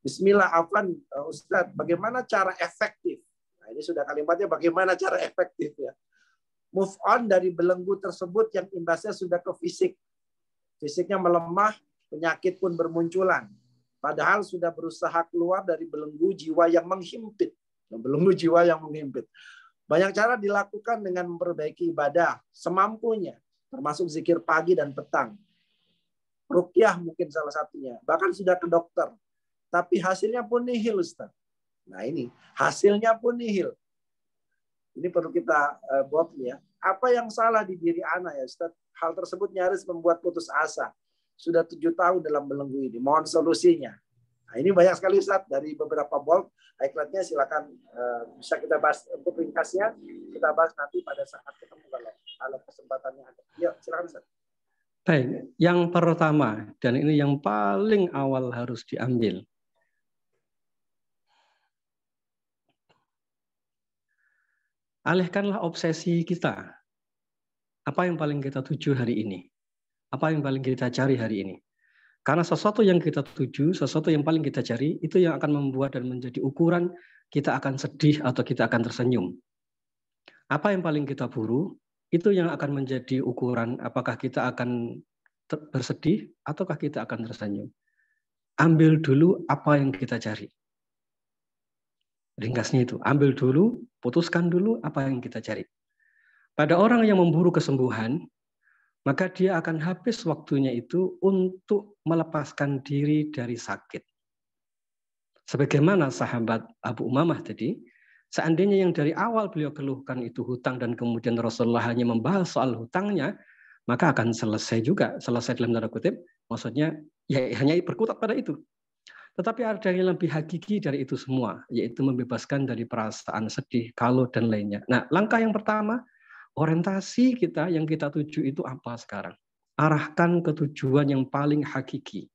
Bismillah, afwan Ustaz, bagaimana cara efektif? Nah, ini sudah kalimatnya bagaimana cara efektif ya. Move on dari belenggu tersebut yang imbasnya sudah ke fisik. Fisiknya melemah, penyakit pun bermunculan. Padahal sudah berusaha keluar dari belenggu jiwa yang menghimpit. Belenggu jiwa yang menghimpit. Banyak cara dilakukan dengan memperbaiki ibadah semampunya, termasuk zikir pagi dan petang. Ruqyah mungkin salah satunya. Bahkan sudah ke dokter. Tapi hasilnya pun nihil, Ustaz. Nah ini, hasilnya pun nihil. Ini perlu kita buat ya. Apa yang salah di diri anak ya, Ustaz? Hal tersebut nyaris membuat putus asa. Sudah 7 tahun dalam belenggu ini. Mohon solusinya. Nah, ini banyak sekali Ustaz dari beberapa bold. Highlightnya silakan bisa kita bahas untuk ringkasnya. Kita bahas nanti pada saat ketemu kalau kesempatannya ada. Yuk, silakan Ustaz. Baik, yang pertama dan ini yang paling awal harus diambil. Alihkanlah obsesi kita. Apa yang paling kita tuju hari ini? Apa yang paling kita cari hari ini? Karena sesuatu yang kita tuju, sesuatu yang paling kita cari, itu yang akan membuat dan menjadi ukuran kita akan sedih atau kita akan tersenyum. Apa yang paling kita buru, itu yang akan menjadi ukuran apakah kita akan bersedih ataukah kita akan tersenyum. Ambil dulu apa yang kita cari. Ringkasnya itu, ambil dulu, putuskan dulu apa yang kita cari. Pada orang yang memburu kesembuhan, maka dia akan habis waktunya itu untuk melepaskan diri dari sakit. Sebagaimana sahabat Abu Umamah tadi, seandainya yang dari awal beliau keluhkan itu hutang dan kemudian Rasulullah hanya membahas soal hutangnya, maka akan selesai juga. Selesai dalam tanda kutip, maksudnya ya hanya berkutat pada itu. Tetapi ada yang lebih hakiki dari itu semua, yaitu membebaskan dari perasaan sedih, kalut, dan lainnya. Nah, langkah yang pertama, orientasi kita yang kita tuju itu apa sekarang? Arahkan ke tujuan yang paling hakiki.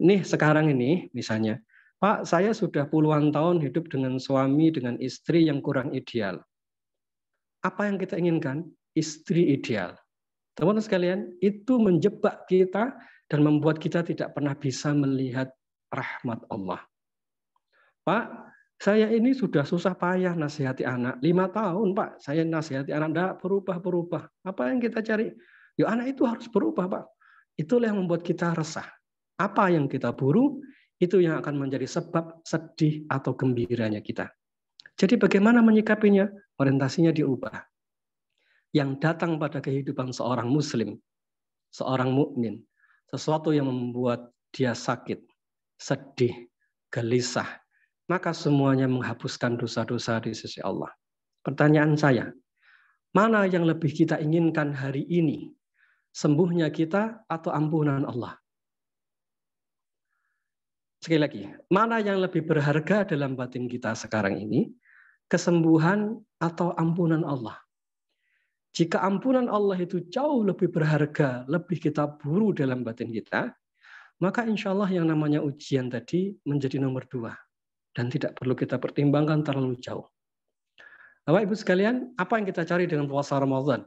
Nih sekarang ini misalnya, Pak, saya sudah puluhan tahun hidup dengan suami, dengan istri yang kurang ideal. Apa yang kita inginkan? Istri ideal. Teman-teman sekalian, itu menjebak kita dan membuat kita tidak pernah bisa melihat rahmat Allah. Pak, Saya ini sudah susah payah nasihati anak. 5 tahun, Pak. Saya nasihati anak, enggak berubah-berubah. Apa yang kita cari? Ya anak itu harus berubah, Pak. Itulah yang membuat kita resah. Apa yang kita buru, itu yang akan menjadi sebab sedih atau gembiranya kita. Jadi bagaimana menyikapinya? Orientasinya diubah. Yang datang pada kehidupan seorang muslim, seorang mukmin, sesuatu yang membuat dia sakit, sedih, gelisah, maka semuanya menghapuskan dosa-dosa di sisi Allah. Pertanyaan saya, mana yang lebih kita inginkan hari ini? Sembuhnya kita atau ampunan Allah? Sekali lagi, mana yang lebih berharga dalam batin kita sekarang ini? Kesembuhan atau ampunan Allah? Jika ampunan Allah itu jauh lebih berharga, lebih kita buru dalam batin kita, maka insya Allah yang namanya ujian tadi menjadi nomor 2. Dan tidak perlu kita pertimbangkan terlalu jauh. Bapak Ibu sekalian, apa yang kita cari dengan puasa Ramadan?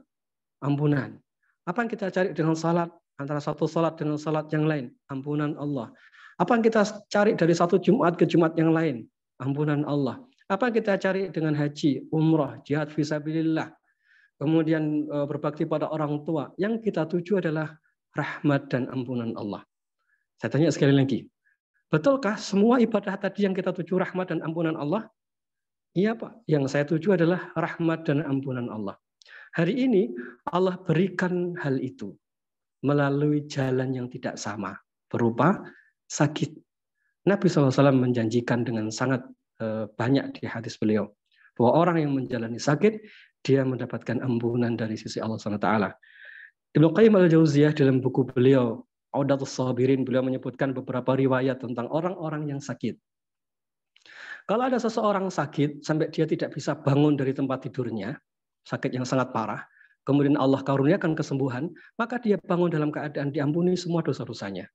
Ampunan. Apa yang kita cari dengan salat? Antara satu salat dengan salat yang lain? Ampunan Allah. Apa yang kita cari dari satu Jumat ke Jumat yang lain? Ampunan Allah. Apa yang kita cari dengan haji, umrah, jihad fisabilillah, kemudian berbakti pada orang tua? Yang kita tuju adalah rahmat dan ampunan Allah. Saya tanya sekali lagi. Betulkah semua ibadah tadi yang kita tuju rahmat dan ampunan Allah? Iya Pak, yang saya tuju adalah rahmat dan ampunan Allah. Hari ini Allah berikan hal itu melalui jalan yang tidak sama, berupa sakit. Nabi SAW menjanjikan dengan sangat banyak di hadis beliau, bahwa orang yang menjalani sakit, dia mendapatkan ampunan dari sisi Allah SWT. Ibnu Qayyim al-Jauziyah dalam buku beliau, Audatus Sabirin, beliau menyebutkan beberapa riwayat tentang orang-orang yang sakit. Kalau ada seseorang sakit sampai dia tidak bisa bangun dari tempat tidurnya, sakit yang sangat parah, kemudian Allah karuniakan kesembuhan, maka dia bangun dalam keadaan diampuni semua dosa-dosanya.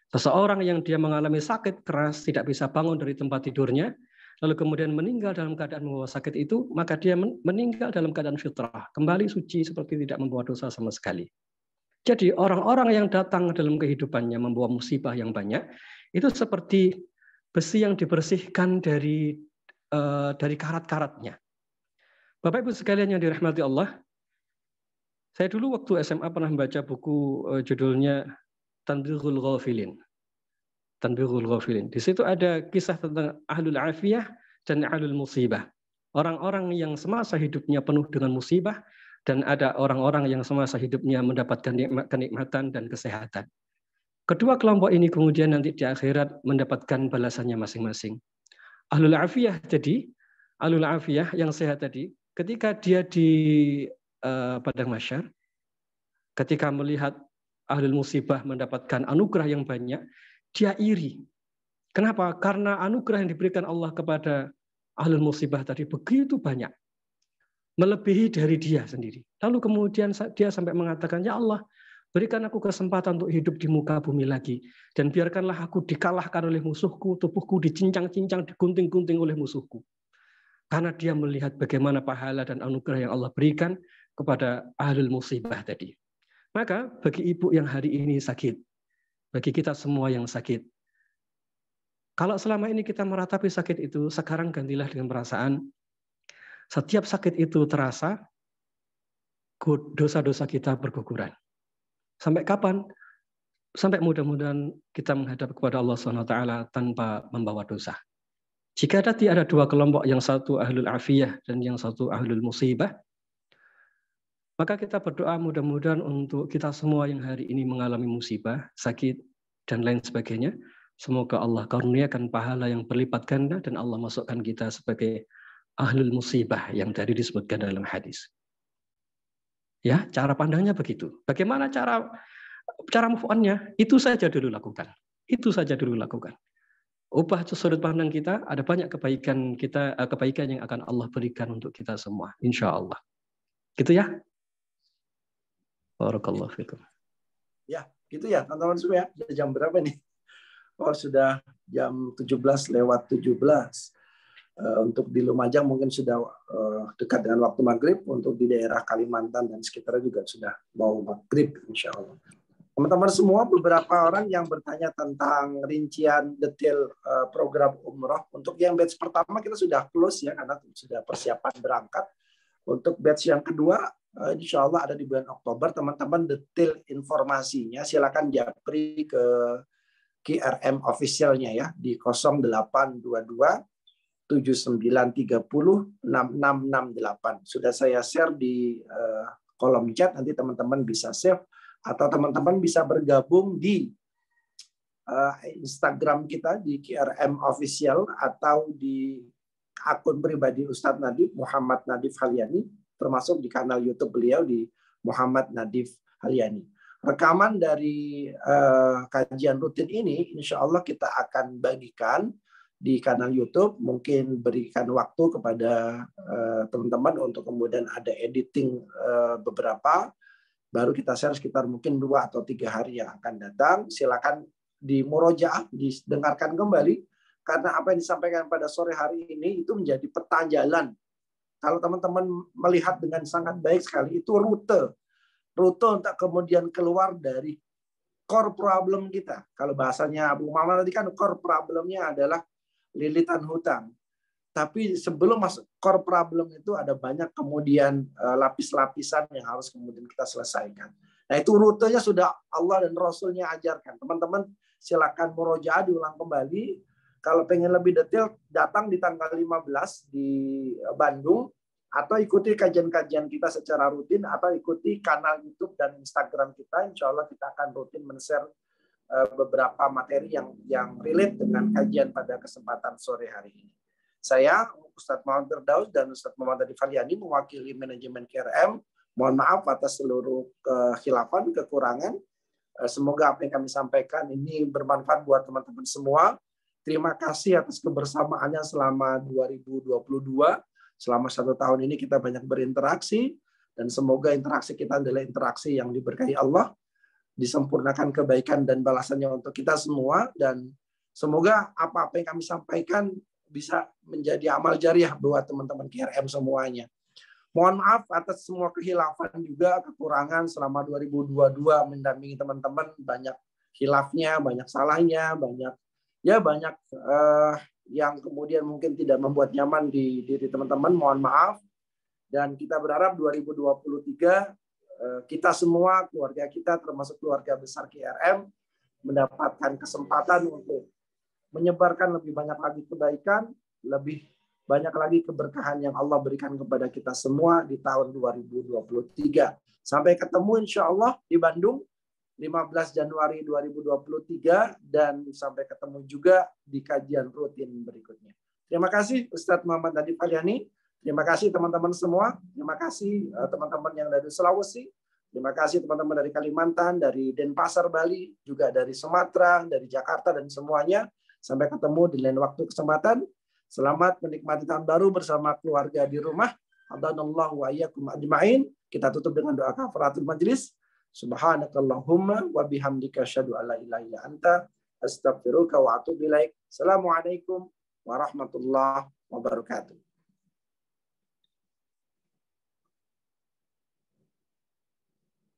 Seseorang yang dia mengalami sakit keras, tidak bisa bangun dari tempat tidurnya, lalu kemudian meninggal dalam keadaan membawa sakit itu, maka dia meninggal dalam keadaan fitrah, kembali suci seperti tidak membawa dosa sama sekali. Jadi orang-orang yang datang dalam kehidupannya membawa musibah yang banyak, itu seperti besi yang dibersihkan dari karat-karatnya. Bapak Ibu sekalian yang dirahmati Allah, saya dulu waktu SMA pernah membaca buku judulnya Tanbihul Ghafilin. Tanbihul Ghafilin. Di situ ada kisah tentang ahlul afiyah dan ahlul musibah. Orang-orang yang semasa hidupnya penuh dengan musibah, dan ada orang-orang yang semasa hidupnya mendapatkan kenikmatan dan kesehatan. Kedua kelompok ini kemudian nanti di akhirat mendapatkan balasannya masing-masing. Ahlul afiyah jadi, ahlul afiyah yang sehat tadi, ketika dia di padang mahsyar, ketika melihat ahlul musibah mendapatkan anugerah yang banyak, dia iri. Kenapa? Karena anugerah yang diberikan Allah kepada ahlul musibah tadi begitu banyak, melebihi dari dia sendiri. Lalu kemudian dia sampai mengatakan, ya Allah, berikan aku kesempatan untuk hidup di muka bumi lagi. Dan biarkanlah aku dikalahkan oleh musuhku, tubuhku dicincang-cincang, digunting-gunting oleh musuhku. Karena dia melihat bagaimana pahala dan anugerah yang Allah berikan kepada ahlul musibah tadi. Maka bagi ibu yang hari ini sakit, bagi kita semua yang sakit, kalau selama ini kita meratapi sakit itu, sekarang gantilah dengan perasaan, setiap sakit itu terasa, dosa-dosa kita berguguran. Sampai kapan? Sampai mudah-mudahan kita menghadap kepada Allah SWT tanpa membawa dosa. Jika tadi ada dua kelompok, yang satu ahlul afiyah dan yang satu ahlul musibah, maka kita berdoa mudah-mudahan untuk kita semua yang hari ini mengalami musibah, sakit, dan lain sebagainya, semoga Allah karuniakan pahala yang berlipat ganda dan Allah masukkan kita sebagai ahlul musibah yang tadi disebutkan dalam hadis. Ya, cara pandangnya begitu. Bagaimana cara move on-nya? Itu saja dulu lakukan. Itu saja dulu lakukan. Ubah sudut pandang kita, ada banyak kebaikan yang akan Allah berikan untuk kita semua, insya Allah. Gitu ya. Barakallahu fikum. Ya, gitu ya, teman-teman semua ya. Jam berapa nih? Oh, sudah jam 17:17. Untuk di Lumajang mungkin sudah dekat dengan waktu maghrib. Untuk di daerah Kalimantan dan sekitarnya juga sudah mau maghrib, insya Allah. Teman-teman semua, beberapa orang yang bertanya tentang rincian detail program umroh. Untuk yang batch pertama kita sudah close ya, karena sudah persiapan berangkat. Untuk batch yang kedua, insya Allah ada di bulan Oktober. Teman-teman detail informasinya silakan japri ke KRM officialnya ya di 0822 7930 6668. Sudah saya share di kolom chat, nanti teman-teman bisa save. Atau teman-teman bisa bergabung di Instagram kita di KRM Official atau di akun pribadi Ustadz Nadif, Muhammad Nadif Halyani, termasuk di kanal YouTube beliau di Muhammad Nadif Halyani. Rekaman dari kajian rutin ini, insya Allah kita akan bagikan di kanal YouTube. Mungkin berikan waktu kepada teman-teman untuk kemudian ada editing beberapa. Baru kita share sekitar mungkin 2 atau 3 hari yang akan datang. Silakan di murojaah, didengarkan kembali. Karena apa yang disampaikan pada sore hari ini itu menjadi peta jalan. Kalau teman-teman melihat dengan sangat baik sekali, itu rute. Rute untuk kemudian keluar dari core problem kita. Kalau bahasanya Abu Muhammad tadi kan core problemnya adalah lilitan hutang. Tapi sebelum masuk core problem itu ada banyak kemudian lapis-lapisan yang harus kemudian kita selesaikan. Nah itu rutenya sudah Allah dan Rasulnya ajarkan. Teman-teman silakan murojaah diulang kembali. Kalau pengen lebih detail datang di tanggal 15 di Bandung atau ikuti kajian-kajian kita secara rutin atau ikuti kanal YouTube dan Instagram kita. Insya Allah kita akan rutin men-share beberapa materi yang relate dengan kajian pada kesempatan sore hari ini. Saya, Ustadz Muhammad Firdaus dan Ustadz Muhammad Nadif Halyani mewakili manajemen KRM. Mohon maaf atas seluruh kekhilafan, kekurangan. Semoga apa yang kami sampaikan ini bermanfaat buat teman-teman semua. Terima kasih atas kebersamaannya selama 2022. Selama 1 tahun ini kita banyak berinteraksi. Dan semoga interaksi kita adalah interaksi yang diberkahi Allah. Disempurnakan kebaikan dan balasannya untuk kita semua. Dan semoga apa-apa yang kami sampaikan bisa menjadi amal jariah buat teman-teman KRM semuanya. Mohon maaf atas semua kehilafan juga, kekurangan selama 2022 mendampingi teman-teman, banyak khilafnya, banyak salahnya, banyak yang kemudian mungkin tidak membuat nyaman di diri teman-teman. Mohon maaf. Dan kita berharap 2023 kita semua, keluarga kita termasuk keluarga besar KRM mendapatkan kesempatan untuk menyebarkan lebih banyak lagi kebaikan, lebih banyak lagi keberkahan yang Allah berikan kepada kita semua di tahun 2023. Sampai ketemu insya Allah di Bandung 15 Januari 2023 dan sampai ketemu juga di kajian rutin berikutnya. Terima kasih Ustadz Muhammad Nadif Halyani. Terima kasih teman-teman semua. Terima kasih teman-teman yang dari Sulawesi. Terima kasih teman-teman dari Kalimantan, dari Denpasar, Bali, juga dari Sumatera, dari Jakarta dan semuanya. Sampai ketemu di lain waktu kesempatan. Selamat menikmati tahun baru bersama keluarga di rumah. Hadanallahu wa iyyakum ajma'in. Kita tutup dengan doa kafaratul majlis. Subhanakallahumma wa bihamdika asyhadu an la ilaha illa anta astaghfiruka wa atubu ilaik. Assalamualaikum warahmatullahi wabarakatuh.